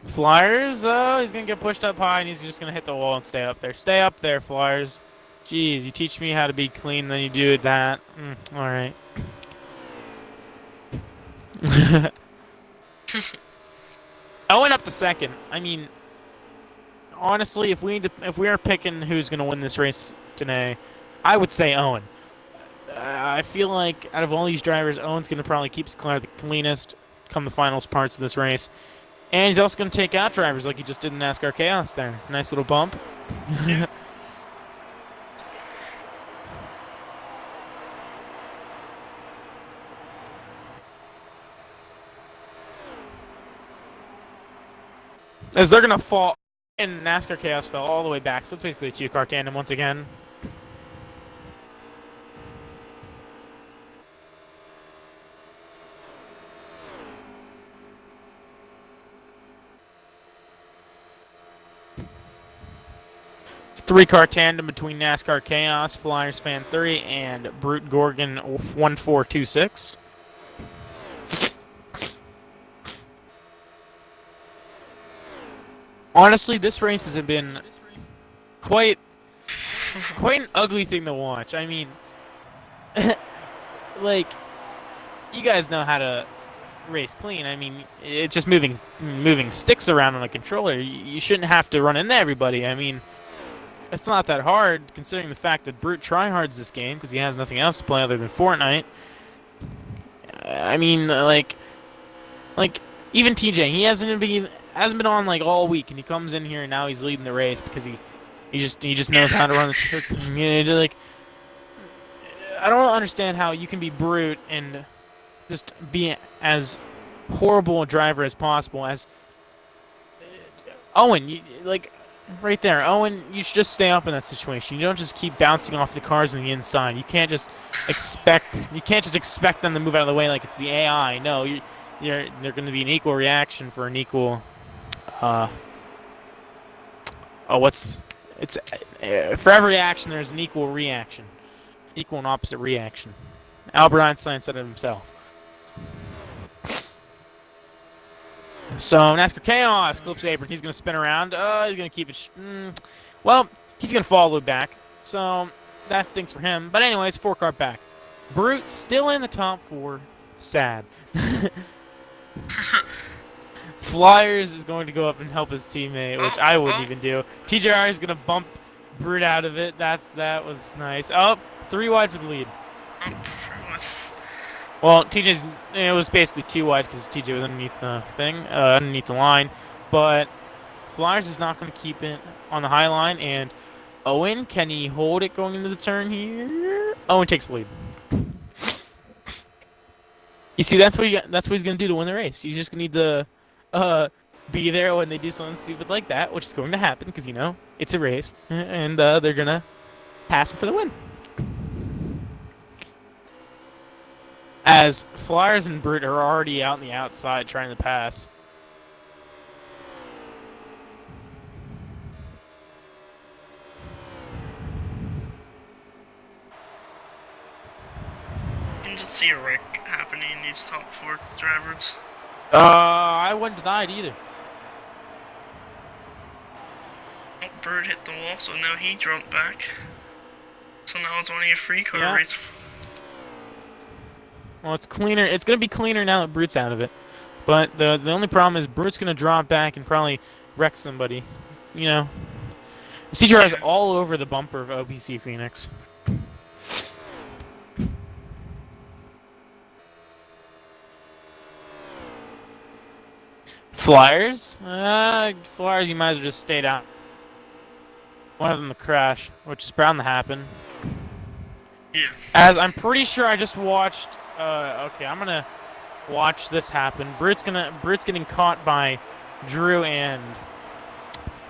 Flyers, he's going to get pushed up high, and he's just going to hit the wall and stay up there. Stay up there, Flyers. Jeez, you teach me how to be clean, then you do that. All right. Owen up to second. I mean, honestly, if we are picking who's going to win this race today, I would say Owen. I feel like out of all these drivers, Owen's going to probably keep his car the cleanest come the finals parts of this race. And he's also going to take out drivers like he just did in NASCAR Chaos there. Nice little bump. As they're going to fall, and NASCAR Chaos fell all the way back. So it's basically a two-car tandem once again. It's a three-car tandem between NASCAR Chaos, Flyers Fan 3, and Brute Gorgon 1426. Honestly, this race has been quite an ugly thing to watch. I mean, like, you guys know how to race clean. I mean, it's just moving sticks around on a controller. You shouldn't have to run into everybody. I mean, it's not that hard considering the fact that Brute tryhards this game because he has nothing else to play other than Fortnite. I mean, like even TJ, he hasn't been on like all week, and he comes in here and now he's leading the race because he just knows how to run the like, I don't understand how you can be Brute and just be as horrible a driver as possible. As Owen, right there, Owen, you should just stay up in that situation. You don't just keep bouncing off the cars on the inside. You can't just expect them to move out of the way like it's the AI. No, they're going to be an equal reaction for an equal. For every action there's an equal reaction, equal and opposite reaction. Albert Einstein said it himself. So NASCAR Chaos clips apron. He's going to spin around. He's going to keep it. Well, he's going to fall a little back. So that stinks for him. But anyways, 4-car back. Brute still in the top 4. Sad. Flyers is going to go up and help his teammate, which I wouldn't even do. TJR is going to bump Brute out of it. That was nice. Oh, 3 wide for the lead. Well, it was basically 2 wide because TJ was underneath the thing, underneath the line. But Flyers is not going to keep it on the high line. And Owen, can he hold it going into the turn here? Owen takes the lead. You see, that's what he's going to do to win the race. He's just going to need to be there when they do something stupid like that, which is going to happen because, it's a race. And they're going to pass him for the win. As Flyers and Brute are already out on the outside trying to pass. You can just see a wreck happening in these top 4 drivers. I wouldn't deny it either. Bird hit the wall, so now he dropped back. So now it's only a free car race. Well, it's cleaner. It's gonna be cleaner now that Brute's out of it. But the only problem is Brute's gonna drop back and probably wreck somebody. You know, CGR is all over the bumper of OPC Phoenix. Flyers? Flyers, you might as well just stayed out. One of them to crash, which is bound to happen. Yeah. As I'm pretty sure I just watched. Okay, I'm gonna watch this happen. Brute's getting caught by Drew and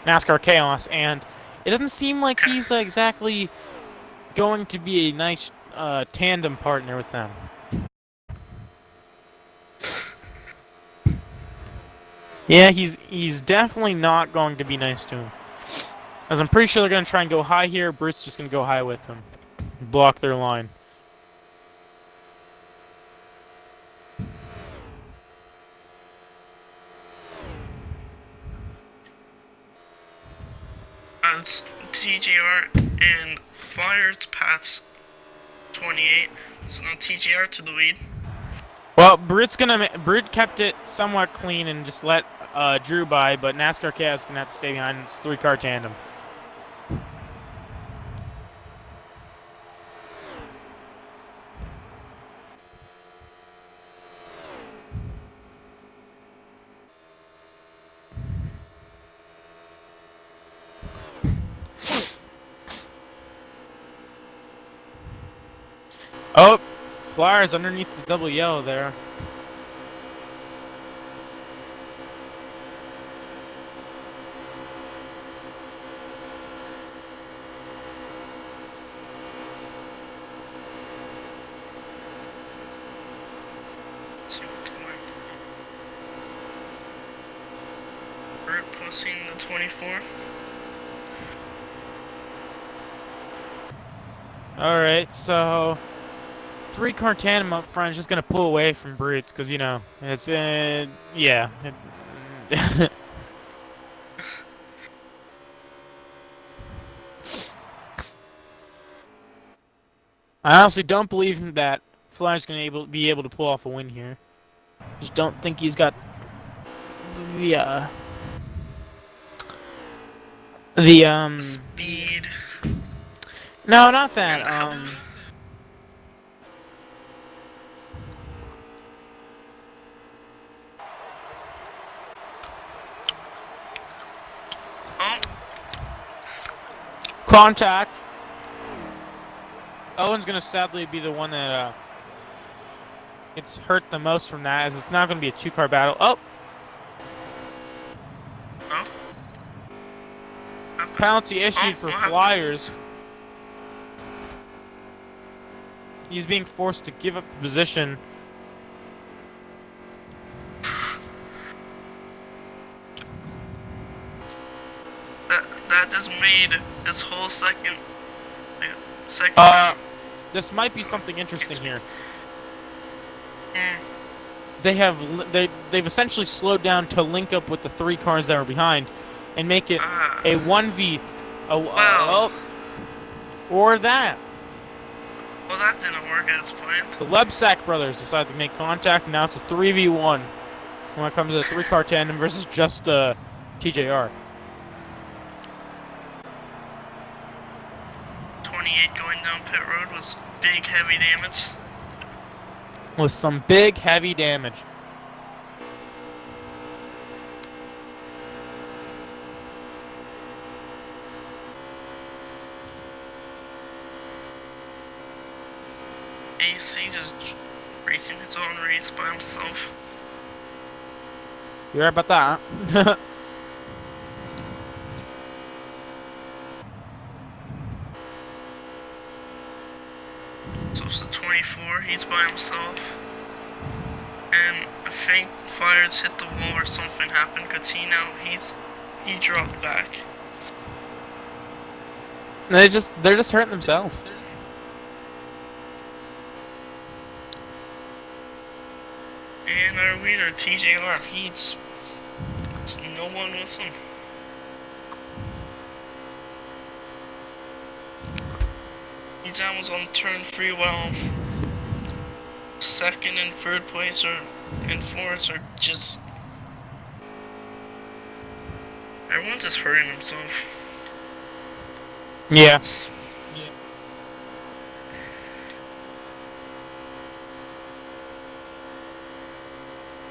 NASCAR Chaos, and it doesn't seem like he's exactly going to be a nice tandem partner with them. Yeah, he's definitely not going to be nice to him. As I'm pretty sure they're going to try and go high here. Brute's just going to go high with him. Block their line. It's TGR and Flyers past 28. So now TGR to the lead. Well, Brute kept it somewhat clean and just let Drew by, but NASCAR Chaos gonna have to stay behind. It's 3-car tandem. Oh, Flyers underneath the double yellow there. Bird pushing the 24. Alright, so 3-car tandem up front is just gonna pull away from Brutes, because, you know, it's, yeah. I honestly don't believe that Flyer's gonna be able to pull off a win here. Just don't think he's got the speed. No, not that. Contact. Owen's gonna sadly be the one that gets hurt the most from that, as it's not gonna be a 2-car battle. Oh. Penalty issued for Flyers. He's being forced to give up the position. That just made this whole second. This might be something interesting here. They've essentially slowed down to link up with the 3 cars that were behind, and make it a 1v. Or that. Well, that didn't work as planned. The Lebsack brothers decided to make contact, and now it's a 3v1 when it comes to the 3-car tandem versus just TJR. 28 going down pit road was big, heavy damage. With some big, heavy damage. AC just racing its own race by himself. You heard about that? Huh? So it's the 24, he's by himself. And I think Flyers hit the wall or something happened, because he dropped back. They're just hurting themselves. And our leader, TJR, he's no one with him. He's almost on turn 3 while second and third place and fourth are just... Everyone's just hurting himself. Yeah.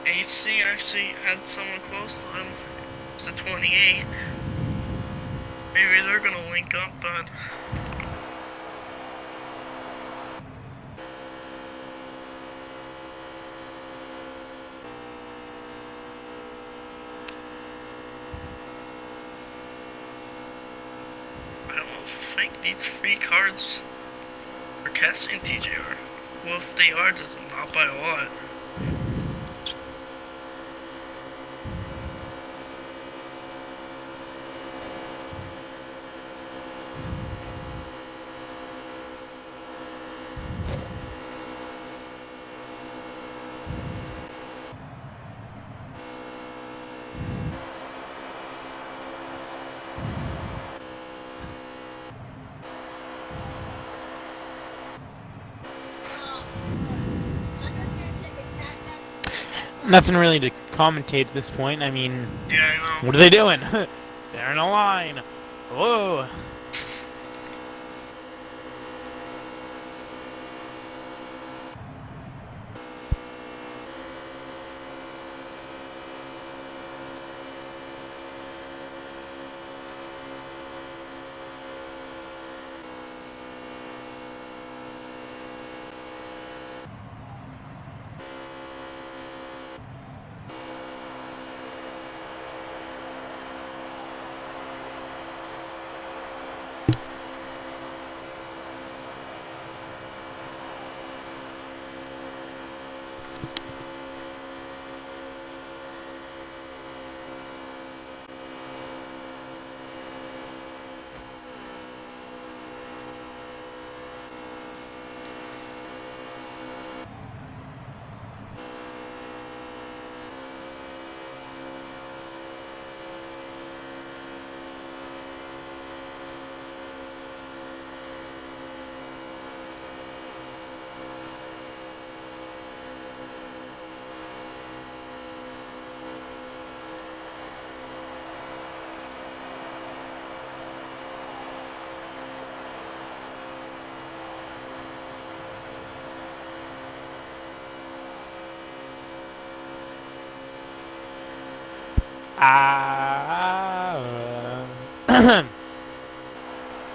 AC actually had someone close to him. It's a 28. Maybe they're gonna link up, but... I don't think these 3 cards are casting TJR. Well, if they are, it's not by a lot. Nothing really to commentate at this point. I mean, yeah, I know. What are they doing? They're in a line. Whoa.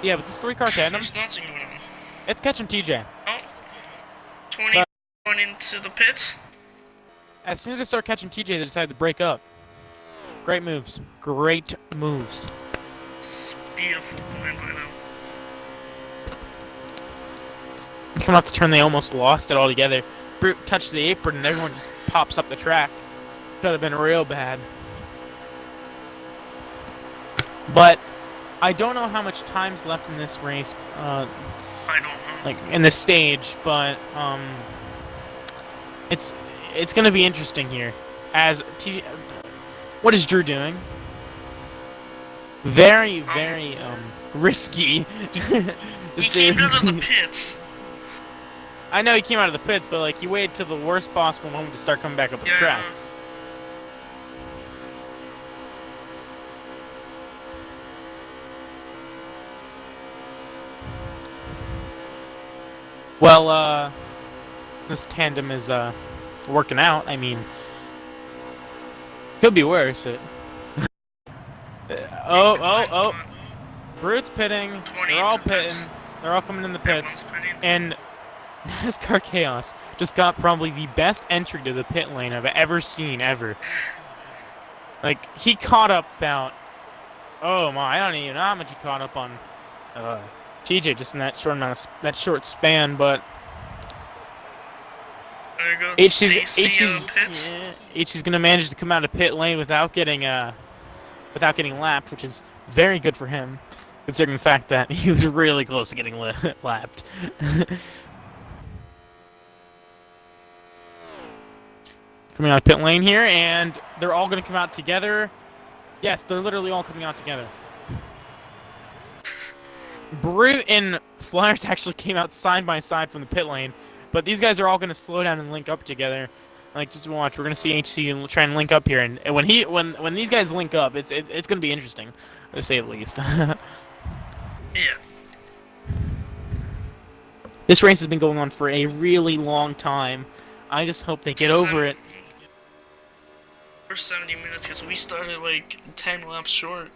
Yeah, but this 3-car tandem, There's nothing going on. it's catching TJ. Oh, 20 going into the pits. As soon as they start catching TJ, they decide to break up. Great moves. Great moves. It's beautiful going by now. Coming off the turn, they almost lost it altogether. Brute touched the apron, and everyone just pops up the track. Could have been real bad. But I don't know how much time's left in this race. I don't know. Like in this stage, but it's gonna be interesting here. As what is Drew doing? Very risky. He came out of the pits. I know he came out of the pits, but like he waited till the worst possible moment to start coming back up the track. Well, this tandem is working out. I mean, could be worse. Oh! Brute's pitting. They're all pitting. They're all coming in the pits. And NASCAR Chaos just got probably the best entry to the pit lane I've ever seen, ever. Like, he caught up about... Oh my, I don't even know how much he caught up on TJ just in that short span, but... H's gonna manage to come out of pit lane without getting lapped, which is very good for him, considering the fact that he was really close to getting lapped. Coming out of pit lane here, and they're all gonna come out together. Yes, they're literally all coming out together. Brute and Flyers actually came out side by side from the pit lane, but these guys are all going to slow down and link up together. Like, just watch, we're going to see HC try and link up here, and when these guys link up, it's going to be interesting, to say the least. Yeah. This race has been going on for a really long time. I just hope they get over it. For 70 minutes, because we started like 10 laps short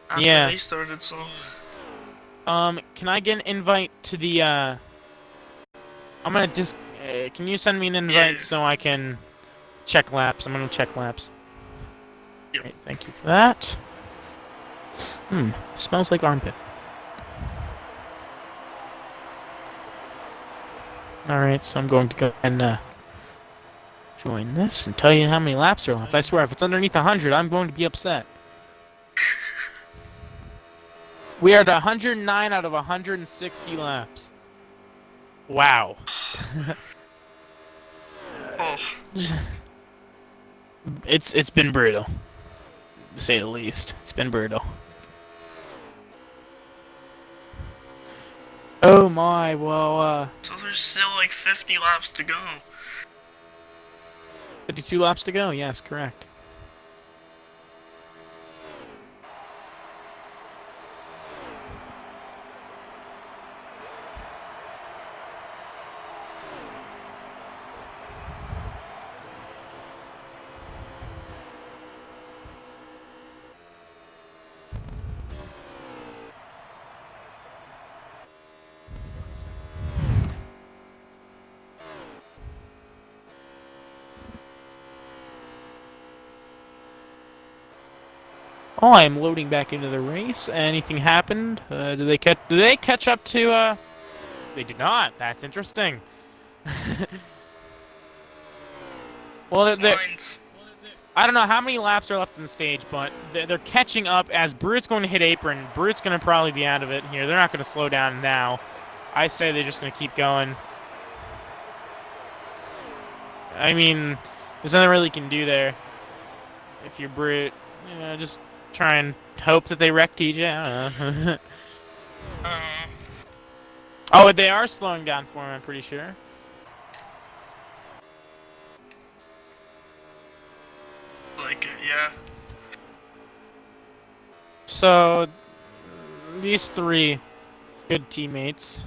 after Yeah. they started, so. Can I get an invite to the, I'm gonna can you send me an invite Yeah. so I can check laps? I'm gonna check laps. Yep. Right, thank you for that. Smells like armpit. Alright, so I'm going to go and, join this and tell you how many laps are left. I swear, if it's underneath 100, I'm going to be upset. We are at 109 out of 160 laps. Wow. Oh. It's been brutal, to say the least. It's been brutal. Oh my, well, So there's still like 50 laps to go. 52 laps to go, yes, correct. Oh, I am loading back into the race. Anything happened? Did they catch up to, They did not. That's interesting. Well, I don't know how many laps are left in the stage, but they're catching up as Brute's going to hit apron. Brute's going to probably be out of it here. They're not going to slow down now. I say they're just going to keep going. I mean, there's nothing really you can do there. If you're Brute, you know, just try and hope that they wreck TJ. I don't know. Oh, they are slowing down for him, I'm pretty sure. Like, yeah. So, these three good teammates.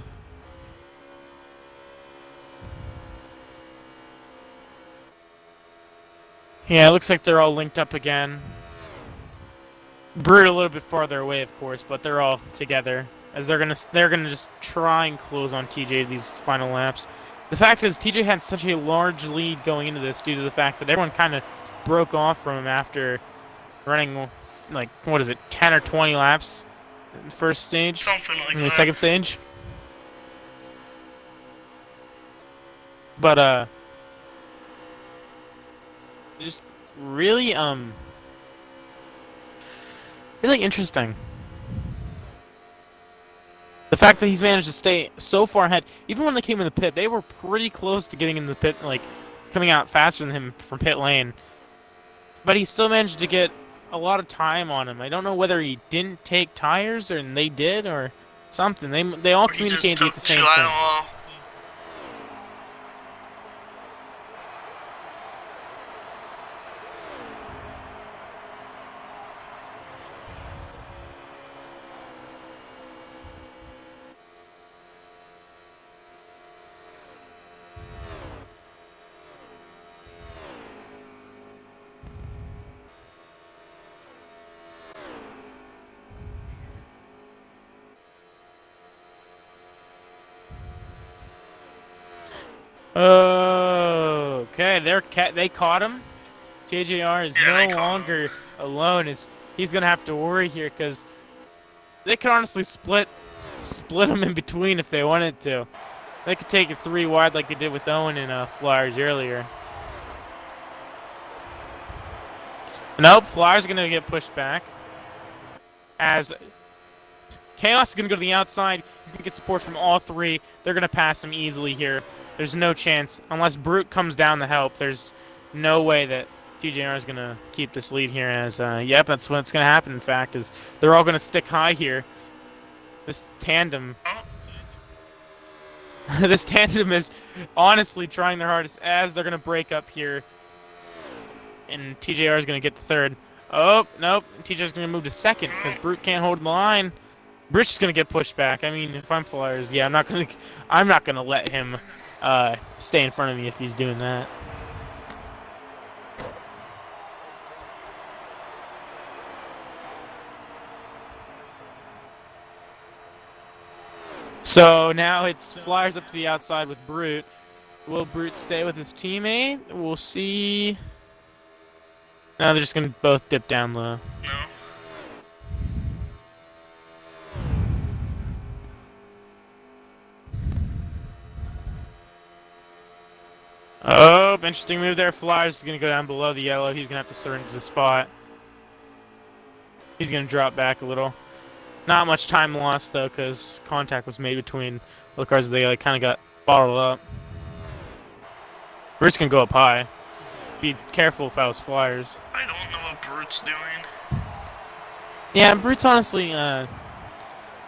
Yeah, it looks like they're all linked up again. Brute a little bit farther away, of course, but they're all together as they're gonna just try and close on TJ these final laps. The fact is, TJ had such a large lead going into this due to the fact that everyone kind of broke off from him after running, like, what is it, 10 or 20 laps in the first stage? Something like In the that. second stage? But, just really, really interesting. The fact that he's managed to stay so far ahead, even when they came in the pit, they were pretty close to getting in the pit, like, coming out faster than him from pit lane. But he still managed to get a lot of time on him. I don't know whether he didn't take tires, or they did, or something. They all communicated at the same thing. Oh, okay. They caught him. JJR is no longer alone. He's gonna have to worry here because they could honestly split him in between if they wanted to. They could take it 3 wide like they did with Owen and Flyers earlier. Nope, Flyers gonna get pushed back as Chaos is gonna go to the outside. He's gonna get support from all 3. They're gonna pass him easily here. There's no chance. Unless Brute comes down to help, there's no way that TJR is going to keep this lead here as, yep, that's what's going to happen, in fact, is they're all going to stick high here. This tandem, Oh, this tandem is honestly trying their hardest as they're gonna break up here, and TJR is gonna get the third. Oh nope, TJR's gonna move to second because Brute can't hold the line. Brute's just gonna get pushed back. I mean, if I'm Flyers, yeah, I'm not gonna let him stay in front of me if he's doing that. So now it's Flyers up to the outside with Brute. Will Brute stay with his teammate? We'll see. No, they're just gonna both dip down low. no. Oh, interesting move there. Flyers is gonna go down below the yellow. He's gonna have to surrender the spot. He's gonna drop back a little. Not much time lost though, because contact was made between the cars. They kind of got bottled up. We're just gonna go up high. Be careful if I was Flyers. I don't know what Brute's doing. Yeah, Brute's honestly,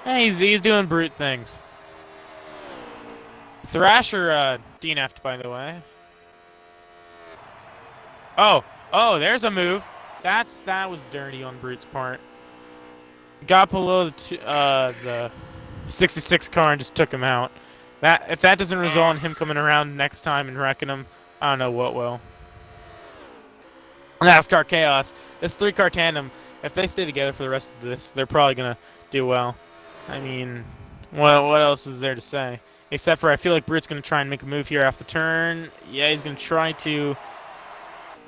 he's doing Brute things. Thrasher DNF'd, by the way. Oh, there's a move. That was dirty on Brute's part. Got below the 66 car and just took him out. If that doesn't result in him coming around next time and wrecking him, I don't know what will. NASCAR Chaos. This 3-car tandem, if they stay together for the rest of this, they're probably gonna do well. I mean, what else is there to say? Except for I feel like Brute's gonna try and make a move here off the turn. Yeah, he's gonna try to,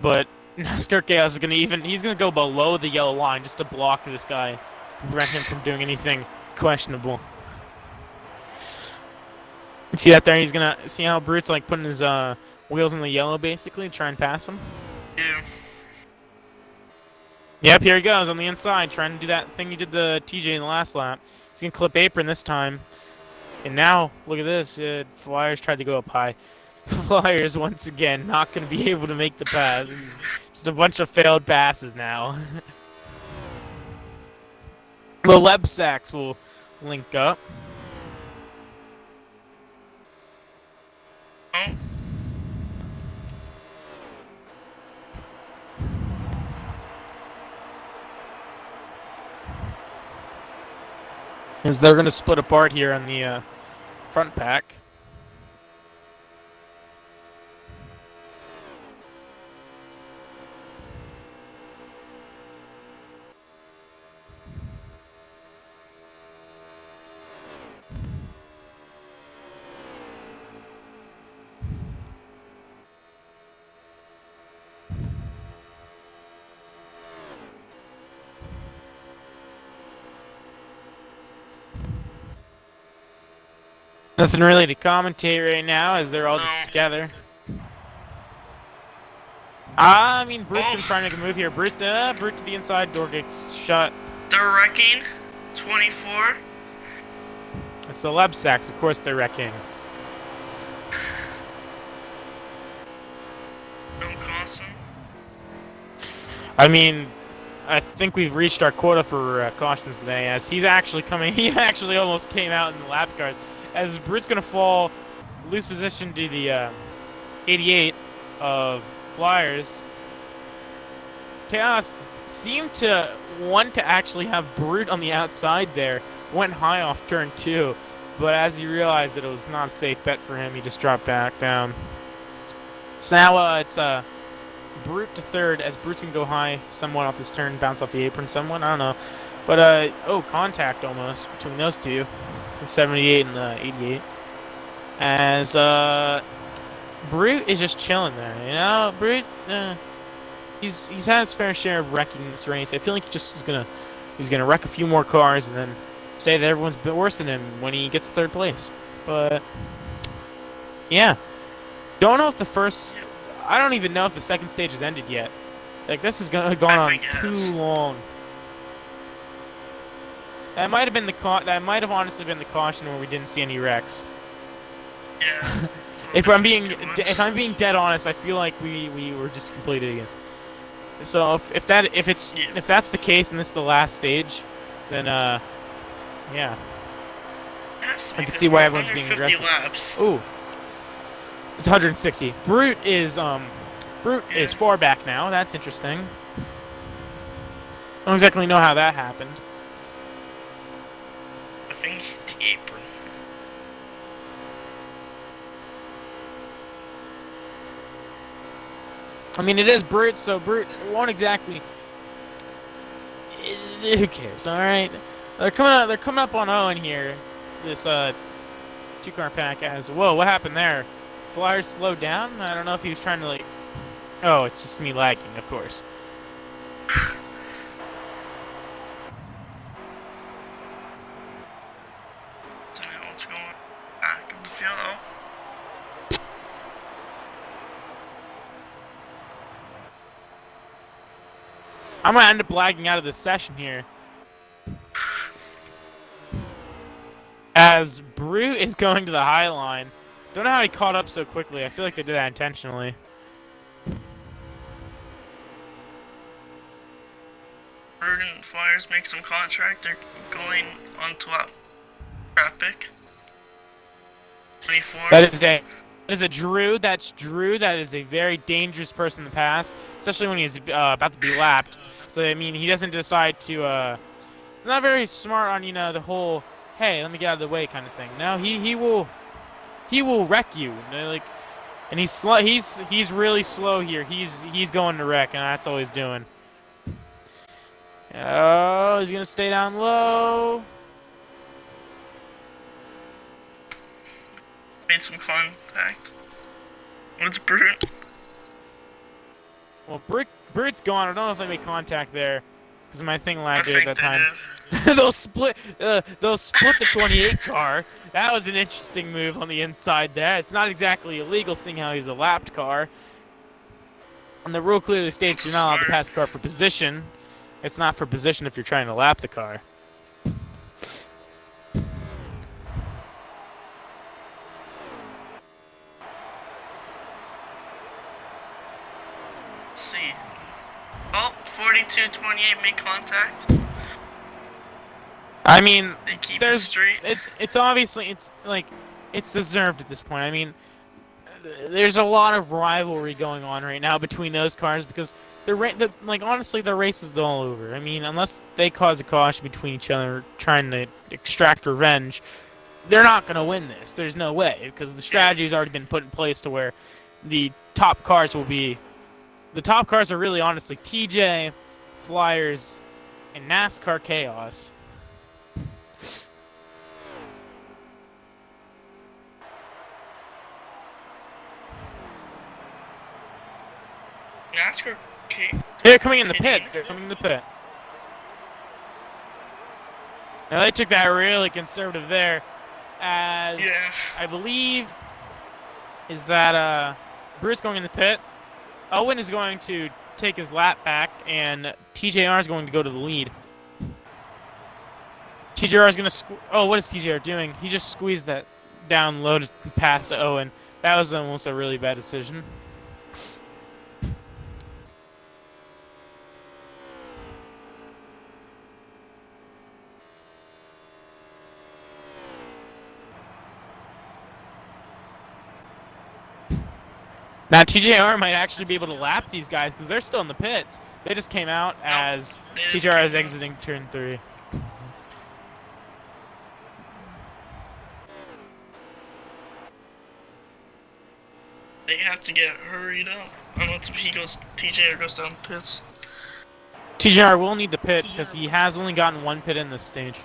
but NASCAR Chaos is he's gonna go below the yellow line just to block this guy, prevent him from doing anything questionable. See that there? He's gonna see how Brute's like putting his wheels in the yellow basically, try and pass him. Yeah. Yep, here he goes on the inside, trying to do that thing he did to TJ in the last lap. He's gonna clip apron this time. And now, look at this. Flyers tried to go up high. Flyers, once again, not going to be able to make the pass. It's just a bunch of failed passes now. The Lebsacks will link up. Oh. As they're going to split apart here on the front pack. Nothing really to commentate right now as they're all just together. I mean, Brute's been trying to make a move here. Brute to the inside, door gets shut. They're wrecking. 24. It's the Lebsacks, of course they're wrecking. No caution. I mean, I think we've reached our quota for cautions today, as he's actually coming. He actually almost came out in the lap cars. As Brute's going to fall loose position to the 88 of Flyers. Chaos seemed to want to actually have Brute on the outside there. Went high off turn 2, but as he realized that it was not a safe bet for him, he just dropped back down. So now it's Brute to third, as Brute can go high somewhat off this turn, bounce off the apron somewhat, I don't know. But, contact almost between those two. The 78 and the 88. As Brute is just chilling there, you know. Brute, he's had his fair share of wrecking this race. I feel like he's gonna wreck a few more cars and then say that everyone's been worse than him when he gets third place. But yeah, don't know if I don't even know if the second stage has ended yet. Like, this has gone on too long. That might have been that might have honestly been the caution where we didn't see any wrecks. Yeah. If I'm being dead honest, I feel like we were just complete idiots. So if that's the case and this is the last stage, then yeah. has to be I can because see we're why everyone's being 150 aggressive. laps. Ooh, it's 160. Brute is far back now. That's interesting. I don't exactly know how that happened. I think he hit the apron. I mean, it is Brute, so Brute won't exactly. Who cares? All right, they're coming up on Owen here. This two-car pack has. Whoa, what happened there? Flyers slowed down. I don't know if he was trying to like. Oh, it's just me lagging, of course. So now it's going back of the field. Oh. I'm gonna end up lagging out of this session here. As Brute is going to the high line. Don't know how he caught up so quickly. I feel like they did that intentionally. Bird and Flyers make some contact. They're going onto a traffic. 24. That is a Drew. That's Drew. That is a very dangerous person to pass, especially when he's about to be lapped. So I mean, he doesn't decide to. He's not very smart on the whole hey, let me get out of the way kind of thing. No, he will wreck you. Like, and he's slow. He's really slow here. He's going to wreck, and that's all he's doing. Oh, he's gonna stay down low. Made some contact. What's Brute? Well, Brute's gone. I don't know if they made contact there because my thing lagged at that time. Did. they'll split the 28 car. That was an interesting move on the inside there. It's not exactly illegal, seeing how he's a lapped car. And the rule clearly states you're not allowed to pass the car for position. It's not for position if you're trying to lap the car. Let's see. Oh, 42-28 make contact. I mean, they keep it straight. It's obviously it's deserved at this point. I mean, there's a lot of rivalry going on right now between those cars because honestly, the race is all over. I mean, unless they cause a caution between each other trying to extract revenge, they're not going to win this. There's no way because the strategy has already been put in place to where the top cars will be. The top cars are really honestly TJ, Flyers, and NASCAR Chaos. NASCAR. They're coming in the pit. They're coming in the pit. Now they took that really conservative there, as I believe is that Bruce going in the pit. Owen is going to take his lap back, and TJR is going to go to the lead. TJR is going to what is TJR doing? He just squeezed that down low to pass Owen. That was almost a really bad decision. Now, TJR might actually be able to lap these guys because they're still in the pits. They just came out as TJR is exiting turn 3. They have to get hurried up. Unless TJR goes down the pits. TJR will need the pit because he has only gotten one pit in this stage.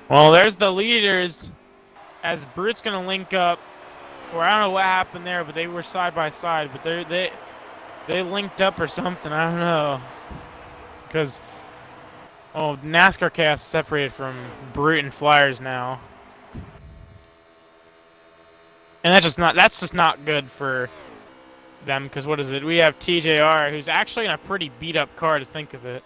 Well, there's the leaders as Brute's going to link up. Or I don't know what happened there, but they were side by side. But they linked up or something. I don't know. Because, NASCAR Chaos separated from Brute and Flyers now. And that's just not good for them, because what is it? We have TJR, who's actually in a pretty beat up car to think of it.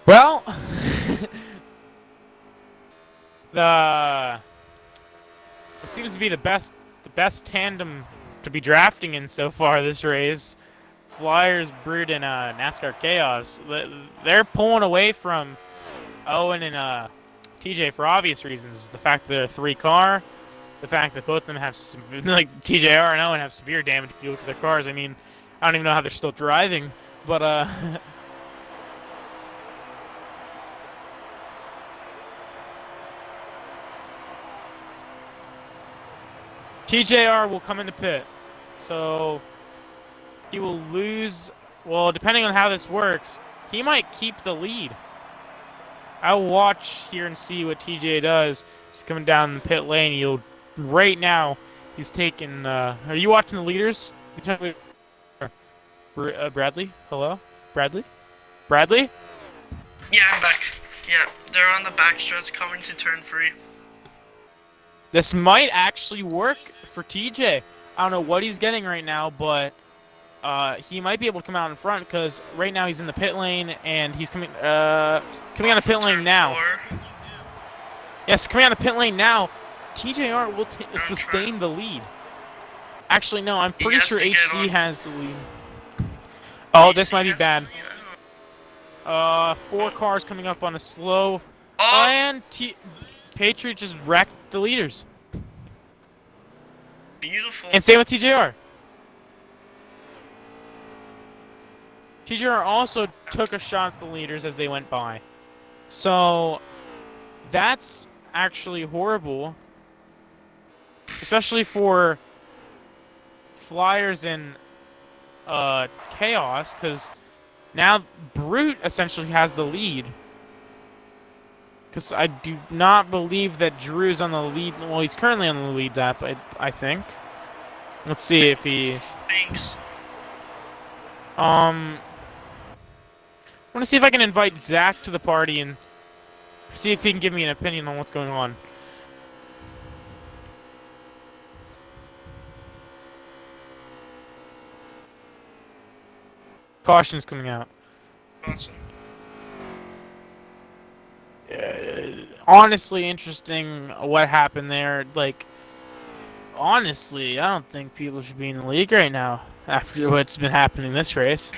Well, it seems to be the best tandem to be drafting in so far this race. Flyers, Brute, and NASCAR Chaos. They're pulling away from Owen and TJ for obvious reasons. The fact that they're a 3-car, the fact that both of them have like TJR and Owen have severe damage if you look at their cars. I mean, I don't even know how they're still driving, but TJR will come into pit, so he will lose. Well, depending on how this works, he might keep the lead. I'll watch here and see what TJ does. He's coming down the pit lane. Right now, he's taking. Are you watching the leaders? Bradley? Hello? Bradley? Bradley? Yeah, I'm back. Yeah, they're on the backstretch coming to turn 3. This might actually work for TJ. I don't know what he's getting right now, but he might be able to come out in front, because right now he's in the pit lane and he's coming out of pit lane now. 4. Yes, coming out of pit lane now. TJR will sustain the lead. Actually, no, I'm pretty sure HC has the lead. Oh, this might be bad. 4 cars coming up on a slow. Oh. And Patriot just wrecked the leaders. Beautiful. And same with TJR. TJR also took a shot at the leaders as they went by. So that's actually horrible. Especially for Flyers and Chaos, because now Brute essentially has the lead. Because I do not believe that Drew's on the lead. Well, he's currently on the lead lap, I think. Let's see if he's... Thanks. I want to see if I can invite Zach to the party and see if he can give me an opinion on what's going on. Caution's coming out. Awesome. Honestly, interesting what happened there. Like, honestly, I don't think people should be in the league right now after what's been happening this race.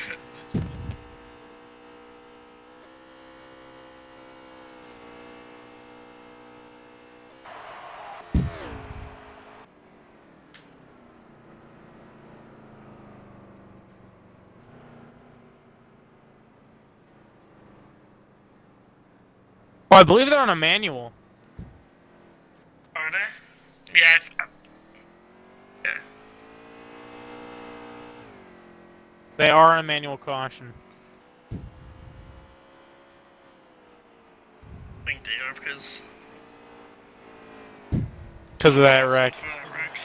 Oh, I believe they're on a manual. Are they? Yeah. Yeah. They are on a manual caution. I think they are because of that wreck. wreck.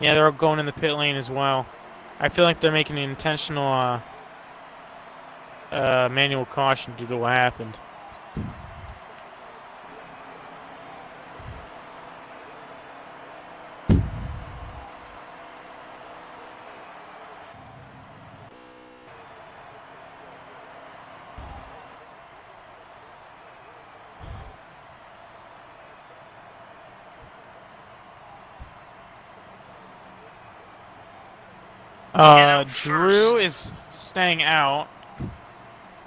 Yeah, they're going in the pit lane as well. I feel like they're making an intentional manual caution due to what happened. Drew is staying out.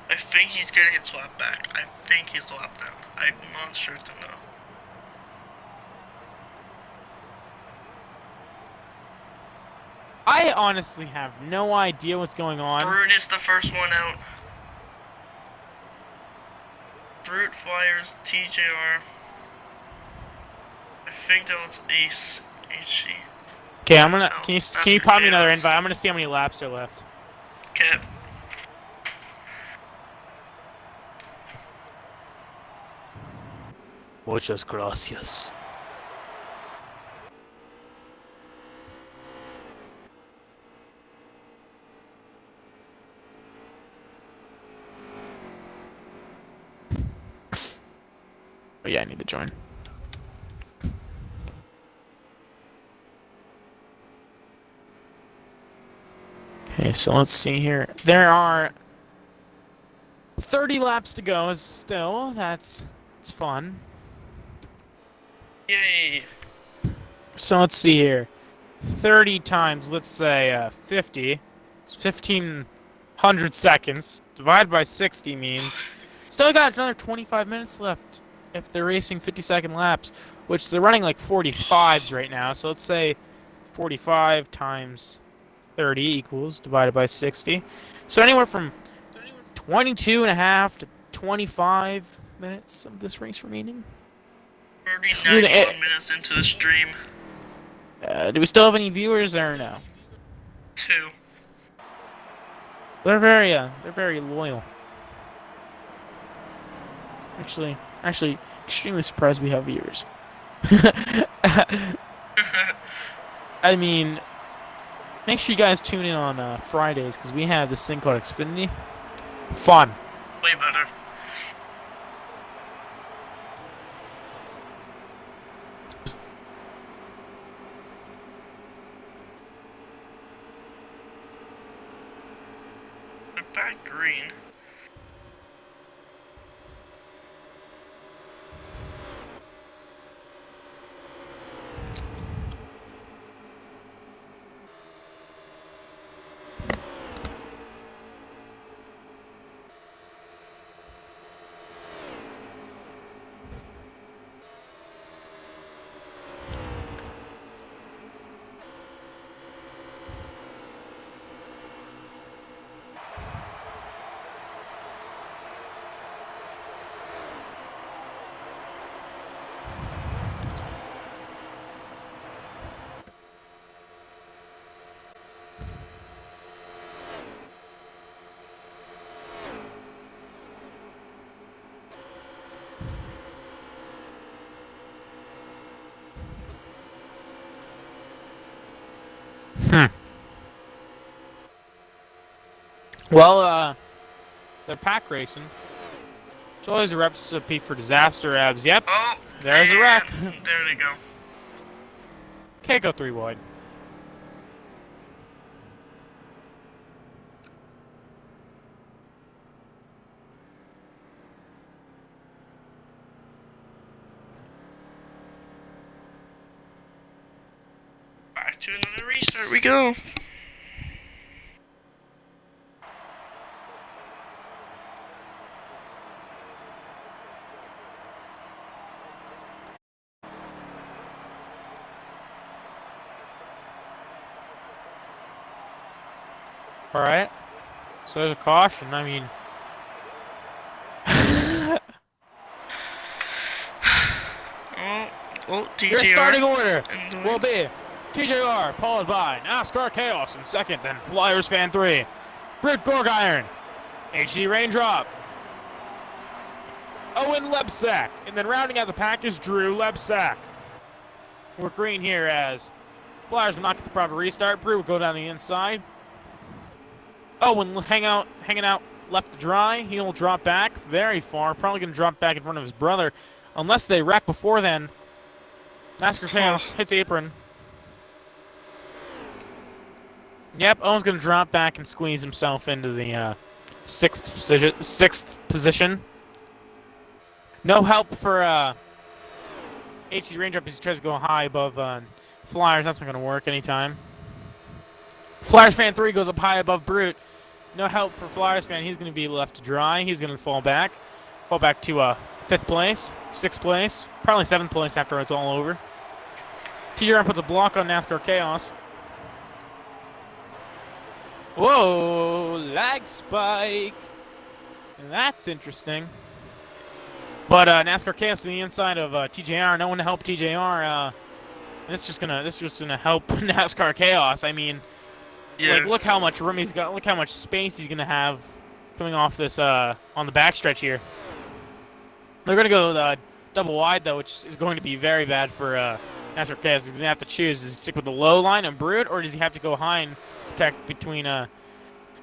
I think he's getting his lap back. I think he's lap down. I'm not certain though. I honestly have no idea what's going on. Brute is the first one out. Brute fires TJR. I think that was Ace. HC. Okay, I'm gonna. Can you pop me another invite? I'm gonna see how many laps are left. Okay. Muchas gracias. Oh yeah, I need to join. Okay, so let's see here. There are 30 laps to go still. It's fun. Yay. So let's see here. 30 times, let's say 50. It's 1,500 seconds. Divided by 60 means still got another 25 minutes left if they're racing 50-second laps, which they're running like 45s right now. So let's say 45 times 30 equals divided by 60. So anywhere from 22 and a half to 25 minutes of this race remaining. 91 minutes into the stream. Do we still have any viewers or no? 2. They're very loyal. Actually, extremely surprised we have viewers. I mean, make sure you guys tune in on Fridays because we have this thing called Xfinity. Fun. Way better. They're back green. Well, they're pack racing. It's always a recipe for disaster, Abs. Yep. Oh, there's a wreck. There they go. Can't go 3 wide. Back to another restart we go. Alright. So there's a caution. I mean... TJR. Your starting order will be TJR, followed by NASCAR Chaos in second, then Flyers Fan 3, Britt Gorgiron, HD Raindrop, Owen Lebsack, and then rounding out the pack is Drew Lebsack. We're green here as Flyers will not get the proper restart. Brew will go down the inside. Owen hanging out left to dry. He'll drop back very far. Probably going to drop back in front of his brother. Unless they wreck before then. NASCAR Chaos hits apron. Yep, Owen's going to drop back and squeeze himself into the sixth position. No help for HC Raindrop as he tries to go high above Flyers. That's not going to work anytime. Flyers Fan 3 goes up high above Brute. No help for Flyers Fan. He's going to be left to dry. He's going to fall back. Fall back to 5th place, 6th place, probably 7th place after it's all over. TJR puts a block on NASCAR Chaos. Whoa, lag spike. That's interesting. But NASCAR Chaos on the inside of TJR. No one to help TJR. This just gonna help NASCAR Chaos. I mean, like, Yeah. look how much room he's got. Look how much space he's gonna have coming off this on the backstretch here. They're gonna go double wide though, which is going to be very bad for NASCAR Chaos. He's gonna have to choose: does he stick with the low line and Brute, or does he have to go high and protect between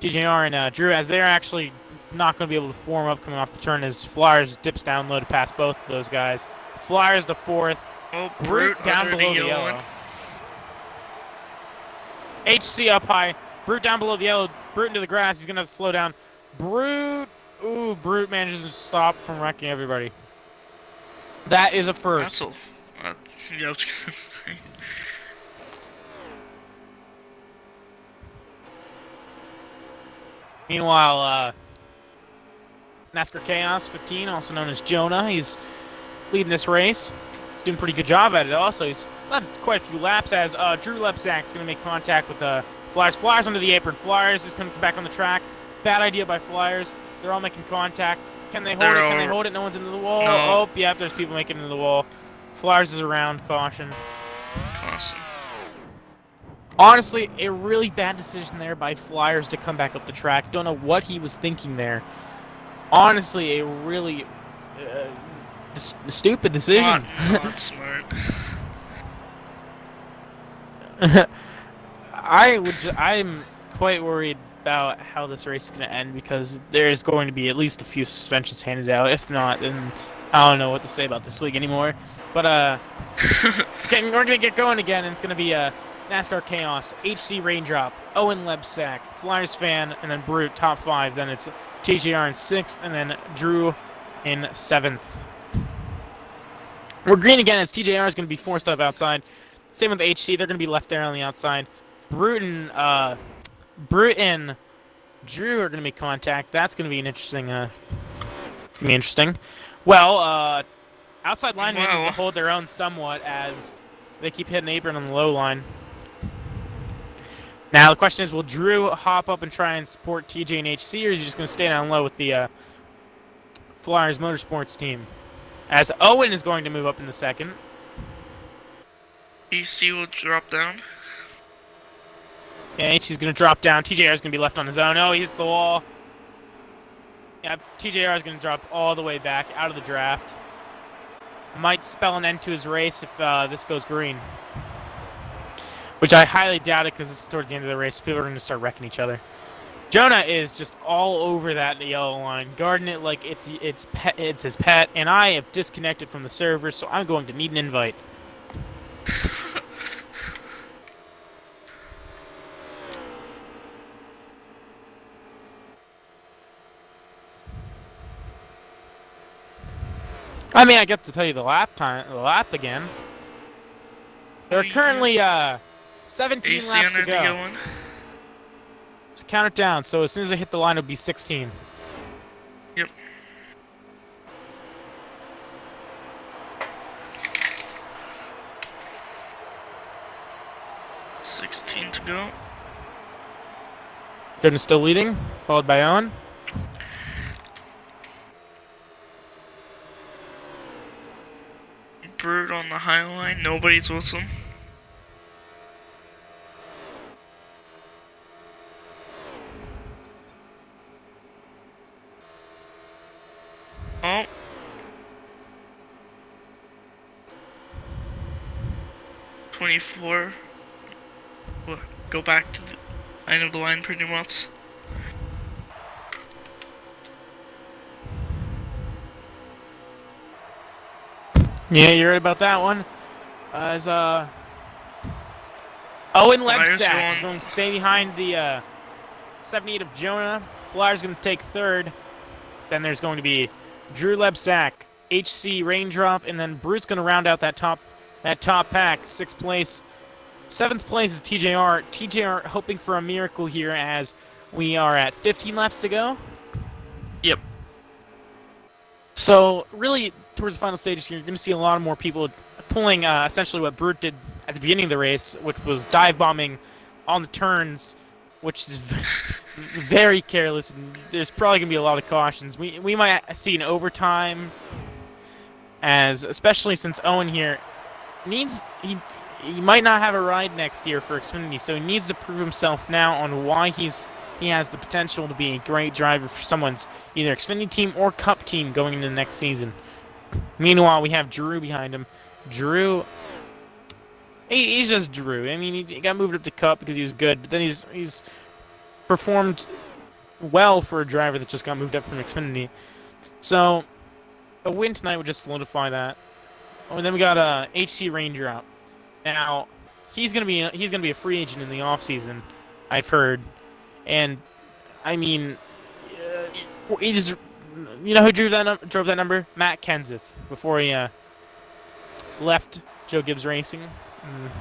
TJR and Drew, as they're actually not going to be able to form up coming off the turn as Flyers dips down low to pass both of those guys. Flyers the fourth. Oh, Brute down below the yellow. HC up high. Brute down below the yellow. Brute into the grass. He's going to have to slow down. Brute. Ooh, Brute manages to stop from wrecking everybody. That is a first. That's all. Yeah, I was gonna say. Meanwhile, NASCAR Chaos 15, also known as Jonah, he's leading this race. He's doing a pretty good job at it also. He's led quite a few laps as Drew Lepsak's going to make contact with the Flyers. Flyers under the apron. Flyers is going to come back on the track. Bad idea by Flyers. They're all making contact. Can they hold it? Can they hold it? No one's into the wall. No. Oh, yeah, there's people making it into the wall. Flyers is around. Caution. Awesome. Honestly, a really bad decision there by Flyers to come back up the track. Don't know what he was thinking there. Honestly, a really stupid decision. Not smart. I'm quite worried about how this race is going to end because there's going to be at least a few suspensions handed out. If not, then I don't know what to say about this league anymore. But we're going to get going again, and it's going to be NASCAR Chaos, HC Raindrop, Owen Lebsack, Flyers Fan, and then Brute top 5. Then it's TJR in 6th, and then Drew in 7th. We're green again as TJR is going to be forced up outside. Same with HC, they're going to be left there on the outside. Brute and Drew are going to make contact. That's going to be an interesting. It's going to be interesting. Well, outside line manages to hold their own somewhat as they keep hitting apron on the low line. Now the question is, will Drew hop up and try and support TJ and HC, or is he just going to stay down low with the Flyers Motorsports team? As Owen is going to move up in the second. EC will drop down. Yeah, HC's going to drop down. TJR is going to be left on his own. Oh, he hits the wall. Yeah, TJR is going to drop all the way back out of the draft. Might spell an end to his race if this goes green. Which I highly doubt it because this is towards the end of the race. People are going to start wrecking each other. Jonah is just all over that yellow line, guarding it like it's his pet, and I have disconnected from the server, so I'm going to need an invite. I mean, I get to tell you the lap again. There are currently 17 AC laps to under go. the one. So count it down. So as soon as I hit the line, it'll be 16. Yep. $16 to go. Jordan's still leading, followed by Owen. Brute on the high line. Nobody's with him. Oh. $24. We'll go back to the end of the line pretty much. Yeah, you're right about that one. As Owen Lebsack is going to stay behind the 78 of Jonah. Flyer's going to take third. Then there's going to be Drew Lebsack, HC Raindrop, and then Brute's going to round out that top pack. 6th place. 7th place is TJR. TJR hoping for a miracle here as we are at 15 laps to go. Yep. So really, towards the final stages here, you're going to see a lot more people pulling essentially what Brute did at the beginning of the race, which was dive bombing on the turns which is very careless. And there's probably gonna be a lot of cautions. We might see an overtime, especially since Owen here he might not have a ride next year for Xfinity, so he needs to prove himself now on why he has the potential to be a great driver for someone's either Xfinity team or Cup team going into the next season. Meanwhile, we have Drew behind him. Drew, he's just Drew. I mean, he got moved up to Cup because he was good, but then he's performed well for a driver that just got moved up from Xfinity. So a win tonight would just solidify that. Oh, and then we got HC Ranger out. Now he's gonna be a free agent in the offseason, I've heard, and I mean, he's who drove that number? Matt Kenseth before he left Joe Gibbs Racing,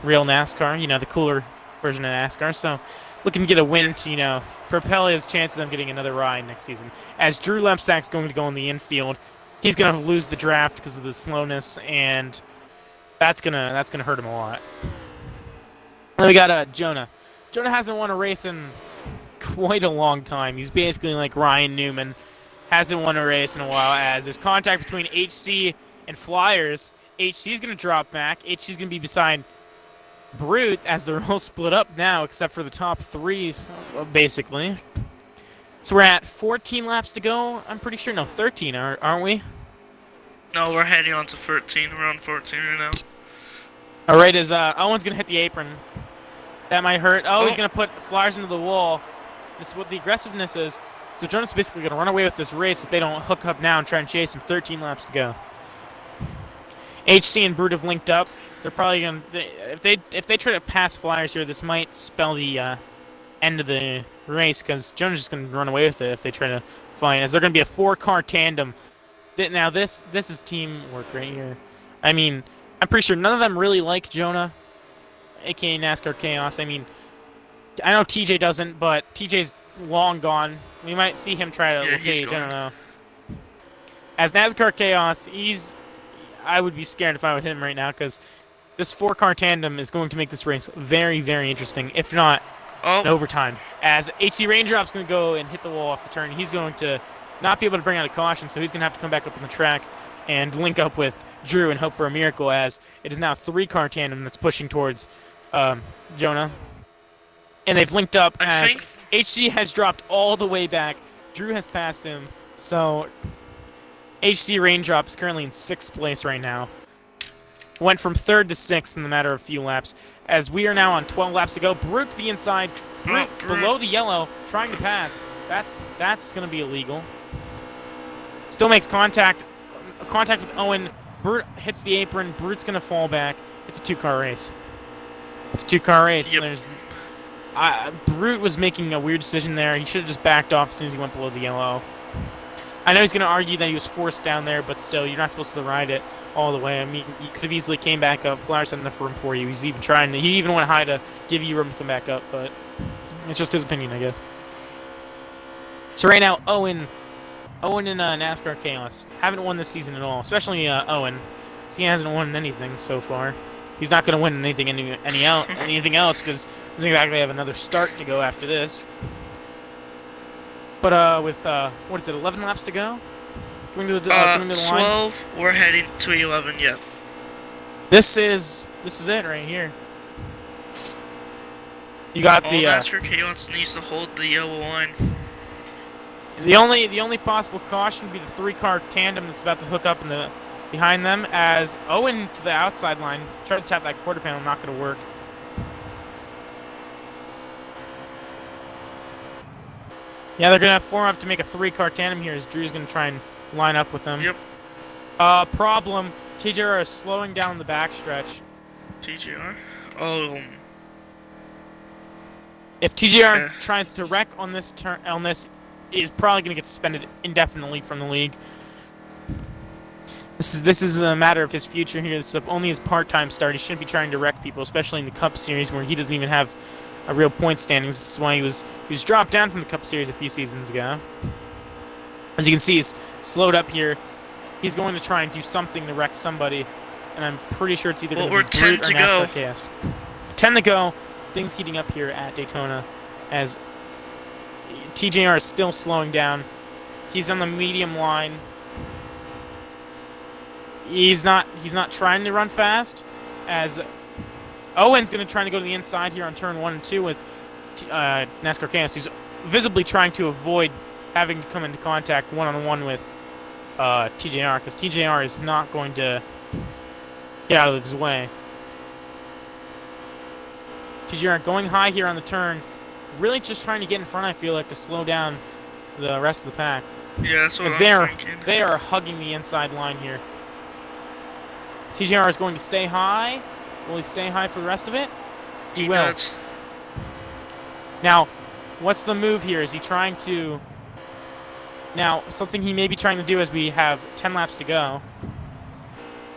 real NASCAR. The cooler version of NASCAR. So looking to get a win to propel his chances of getting another ride next season. As Drew Lepsack's going to go in the infield, he's gonna lose the draft because of the slowness and. That's gonna hurt him a lot. Then we got Jonah. Jonah hasn't won a race in quite a long time. He's basically like Ryan Newman. Hasn't won a race in a while as there's contact between HC and Flyers. HC's gonna drop back. HC's gonna be beside Brute as they're all split up now except for the top three, basically. So we're at 14 laps to go. I'm pretty sure. No, 13, aren't we? No, we're heading on to 13. We're on 14 right now. All right, as Owen's going to hit the apron. That might hurt. Oh, he's going to put Flyers into the wall. So this is what the aggressiveness is. So Jonah's basically going to run away with this race if they don't hook up now and try and chase him. 13 laps to go. HC and Brute have linked up. They're probably going to... If they try to pass Flyers here, this might spell the end of the race because Jonah's just going to run away with it if they try to find. As they're going to be a 4-car tandem. Now, this is teamwork right here. I mean, I'm pretty sure none of them really like Jonah, a.k.a. NASCAR Chaos. I mean, I know TJ doesn't, but TJ's long gone. We might see him try to engage. I don't know. As NASCAR Chaos, I would be scared if I were him right now because this 4-car tandem is going to make this race very, very interesting, if not in overtime. As HC Raindrop's going to go and hit the wall off the turn. He's going to... not be able to bring out a caution, so he's going to have to come back up on the track and link up with Drew and hope for a miracle as it is now a 3-car tandem that's pushing towards Jonah. And they've linked up as HC has dropped all the way back. Drew has passed him, so HC Raindrop is currently in 6th place right now. Went from 3rd to 6th in the matter of a few laps. As we are now on 12 laps to go. Brute to the inside. Brute below the yellow, trying to pass. That's going to be illegal. Still makes contact with Owen. Brute hits the apron. Brute's going to fall back. It's a 2-car race. Yep. Brute was making a weird decision there. He should have just backed off as soon as he went below the yellow. I know he's going to argue that he was forced down there, but still, you're not supposed to ride it all the way. I mean, you could have easily came back up. Flyers had enough room for you. He even went high to give you room to come back up, but it's just his opinion, I guess. So right now, Owen in NASCAR Chaos haven't won this season at all, especially Owen. He hasn't won anything so far. He's not going to win anything else because he doesn't exactly have another start to go after this. But with 11 laps to go? Coming to the line? 12. We're heading to 11. Yep. This is it right here. You got the NASCAR Chaos needs to hold the yellow line. The only possible caution would be the 3-car tandem that's about to hook up behind them as Owen to the outside line. Try to tap that quarter panel, not going to work. Yeah, they're going to form up to make a 3-car tandem here as Drew's going to try and line up with them. Yep. Problem. TJR is slowing down the backstretch. TJR? If TJR tries to wreck on this is probably going to get suspended indefinitely from the league. This is a matter of his future here. This is only his part-time start. He shouldn't be trying to wreck people, especially in the Cup Series where he doesn't even have a real point standings. This is why he was dropped down from the Cup Series a few seasons ago. As you can see, he's slowed up here. He's going to try and do something to wreck somebody, and I'm pretty sure it's either going to be Brute or NASCAR Chaos. 10 to go. Things heating up here at Daytona as TJR is still slowing down. He's on the medium line. He's not trying to run fast, as Owen's going to try to go to the inside here on turn 1 and 2 with NASCAR Chaos, who's visibly trying to avoid having to come into contact one-on-one with TJR, because TJR is not going to get out of his way. TJR going high here on the turn, really just trying to get in front, I feel like, to slow down the rest of the pack. Yeah, that's what I'm thinking. They are hugging the inside line here. TJR is going to stay high. Will he stay high for the rest of it? He will. Does. Now, what's the move here? Is he trying to... Now, something he may be trying to do as we have 10 laps to go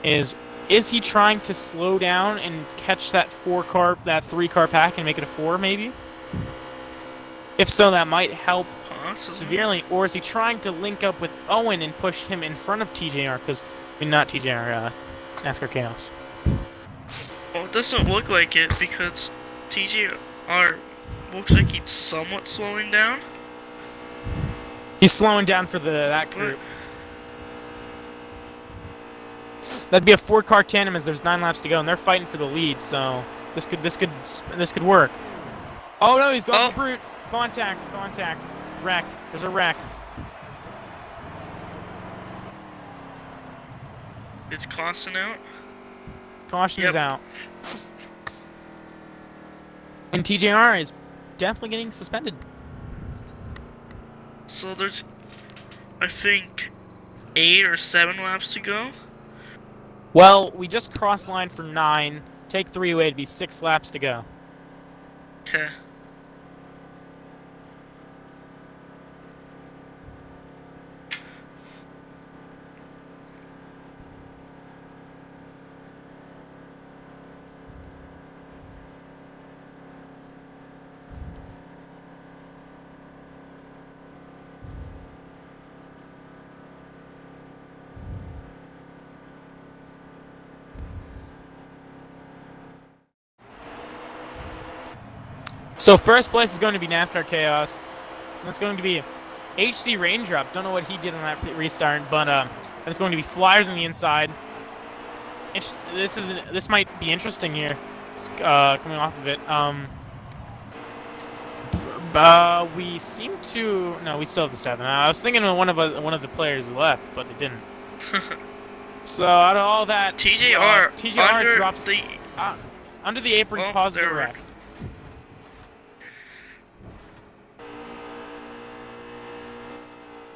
is he trying to slow down and catch that 3-car pack and make it a 4, maybe? If so, that might help severely. Or is he trying to link up with Owen and push him in front of TJR? Because, I mean, not TJR, NASCAR Chaos. Well, it doesn't look like it because TJR looks like he's somewhat slowing down. He's slowing down for that group. That'd be a 4-car tandem as there's 9 laps to go, and they're fighting for the lead. So this could work. Oh no, he's going for brute. Contact, wreck. There's a wreck. It's caution out. Caution is out. And TJR is definitely getting suspended. So there's, I think, 8 or 7 laps to go. Well, we just crossed line for 9. Take 3 away, it'd be 6 laps to go. Okay. So first place is going to be NASCAR Chaos. That's going to be HC Raindrop. Don't know what he did on that restart, but it's going to be Flyers on the inside. This might be interesting here, coming off of it. We seem to we still have the 7. I was thinking of one of the players left, but they didn't. So out of all that, TJR drops under the apron, causes a wreck.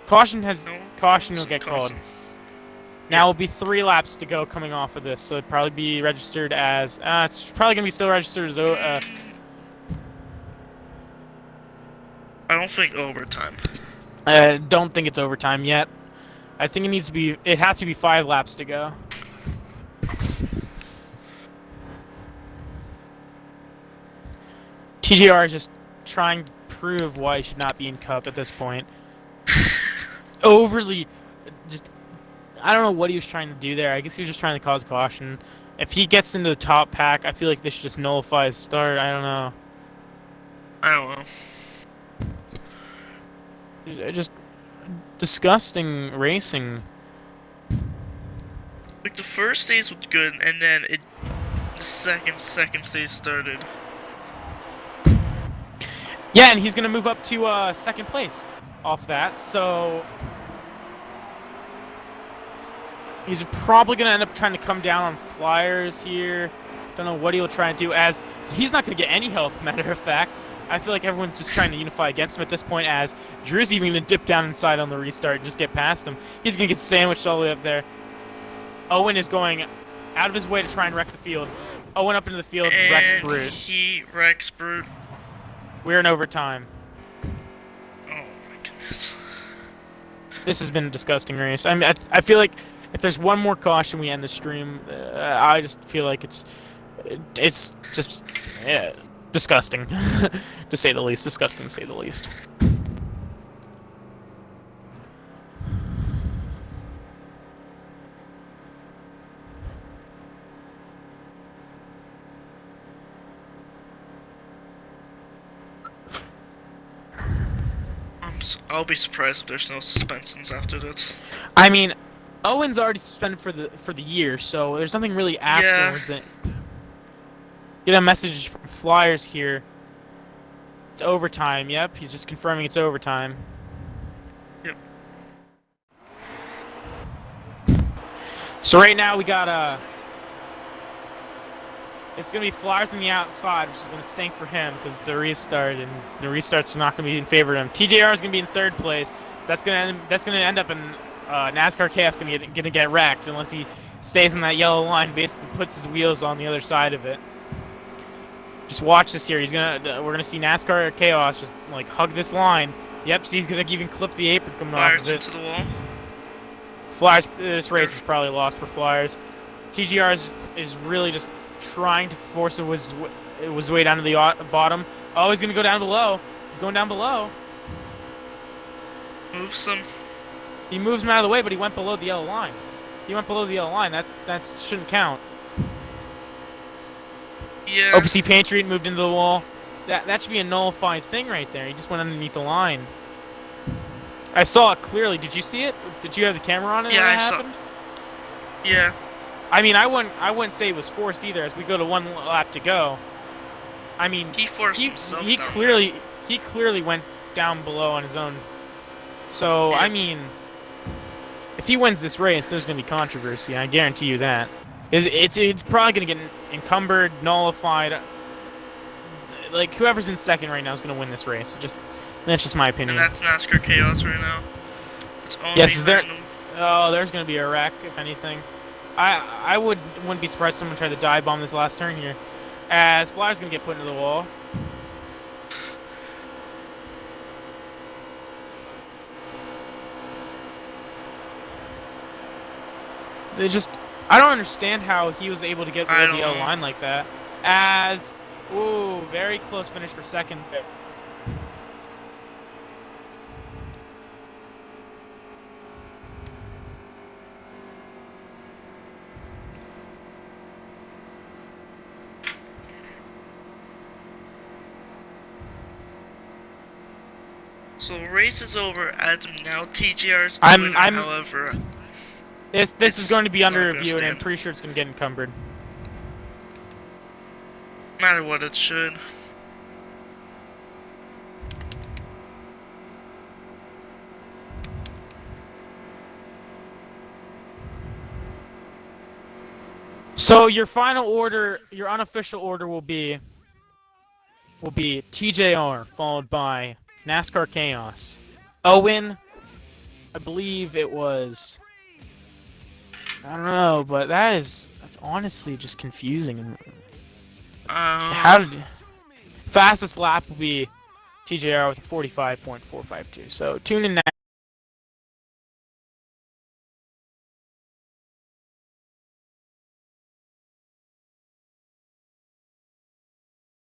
Caution will get called. Now will be 3 laps to go coming off of this, so it'd probably be registered as. It's probably gonna be still registered as. I don't think overtime. I don't think it's overtime yet. I think it needs to be. It has to be 5 laps to go. TJR is just trying to prove why he should not be in Cup at this point. Overly, I don't know what he was trying to do there. I guess he was just trying to cause caution. If he gets into the top pack, I feel like this should just nullify his start. I don't know. Just disgusting racing. Like the first stage was good, and then the second stage started. Yeah, and he's gonna move up to 2nd place off that. So he's probably going to end up trying to come down on Flyers here. Don't know what he'll try and do, as he's not going to get any help, matter of fact. I feel like everyone's just trying to unify against him at this point, as Drew's even going to dip down inside on the restart and just get past him. He's going to get sandwiched all the way up there. Owen is going out of his way to try and wreck the field. Owen up into the field, and wrecks Brute. He wrecks Brute. We're in overtime. Oh my goodness. This has been a disgusting race. I mean, I feel like if there's one more caution, we end the stream. I just feel like it's just disgusting, to say the least. Disgusting, to say the least. I'll be surprised if there's no suspensions after this. I mean, Owen's already suspended for the year, so there's nothing really afterwards. Yeah. Get a message from Flyers here. It's overtime. Yep, he's just confirming it's overtime. Yep. So right now we got it's gonna be Flyers on the outside, which is gonna stink for him because it's a restart, and the restarts are not gonna be in favor of him. TJR is gonna be in third place. That's gonna end up in NASCAR Chaos gonna get wrecked unless he stays on that yellow line. Basically, puts his wheels on the other side of it. Just watch this here. We're gonna see NASCAR Chaos just like hug this line. Yep, so he's gonna even clip the apron coming off of it. Into the wall. Flyers. This race is probably lost for Flyers. TGR is really just trying to force his way down to the bottom. Oh, he's gonna go down below. He's going down below. Moves him. He moves him out of the way, but he went below the yellow line. He went below the yellow line. That shouldn't count. Yeah. OPC Patriot moved into the wall. That should be a nullified thing right there. He just went underneath the line. I saw it clearly. Did you see it? Did you have the camera on it? Yeah, when it I happened? saw. Yeah. I mean, I wouldn't say it was forced either. As we go to one lap to go, I mean, he forced himself. He clearly went down below on his own. So yeah. I mean, if he wins this race, there's gonna be controversy. I guarantee you that. It's probably gonna get encumbered, nullified. Like whoever's in second right now is gonna win this race. That's just my opinion. And that's NASCAR Chaos right now. It's only yes, random. Oh, there's gonna be a wreck if anything. I wouldn't be surprised if someone tried to dive bomb this last turn here, as Flyers gonna get put into the wall. I don't understand how he was able to get rid of the yellow line like that. As ooh, very close finish for second there. So race is over as of now. TGR's the winner, however. This is going to be under review, and I'm pretty sure it's going to get encumbered. No matter what, it should. So your final order, your unofficial order will be TJR followed by NASCAR Chaos. Owen, I believe it was. I don't know, but that's honestly just confusing. How did fastest lap will be TJR with a 45.452. So tune in now.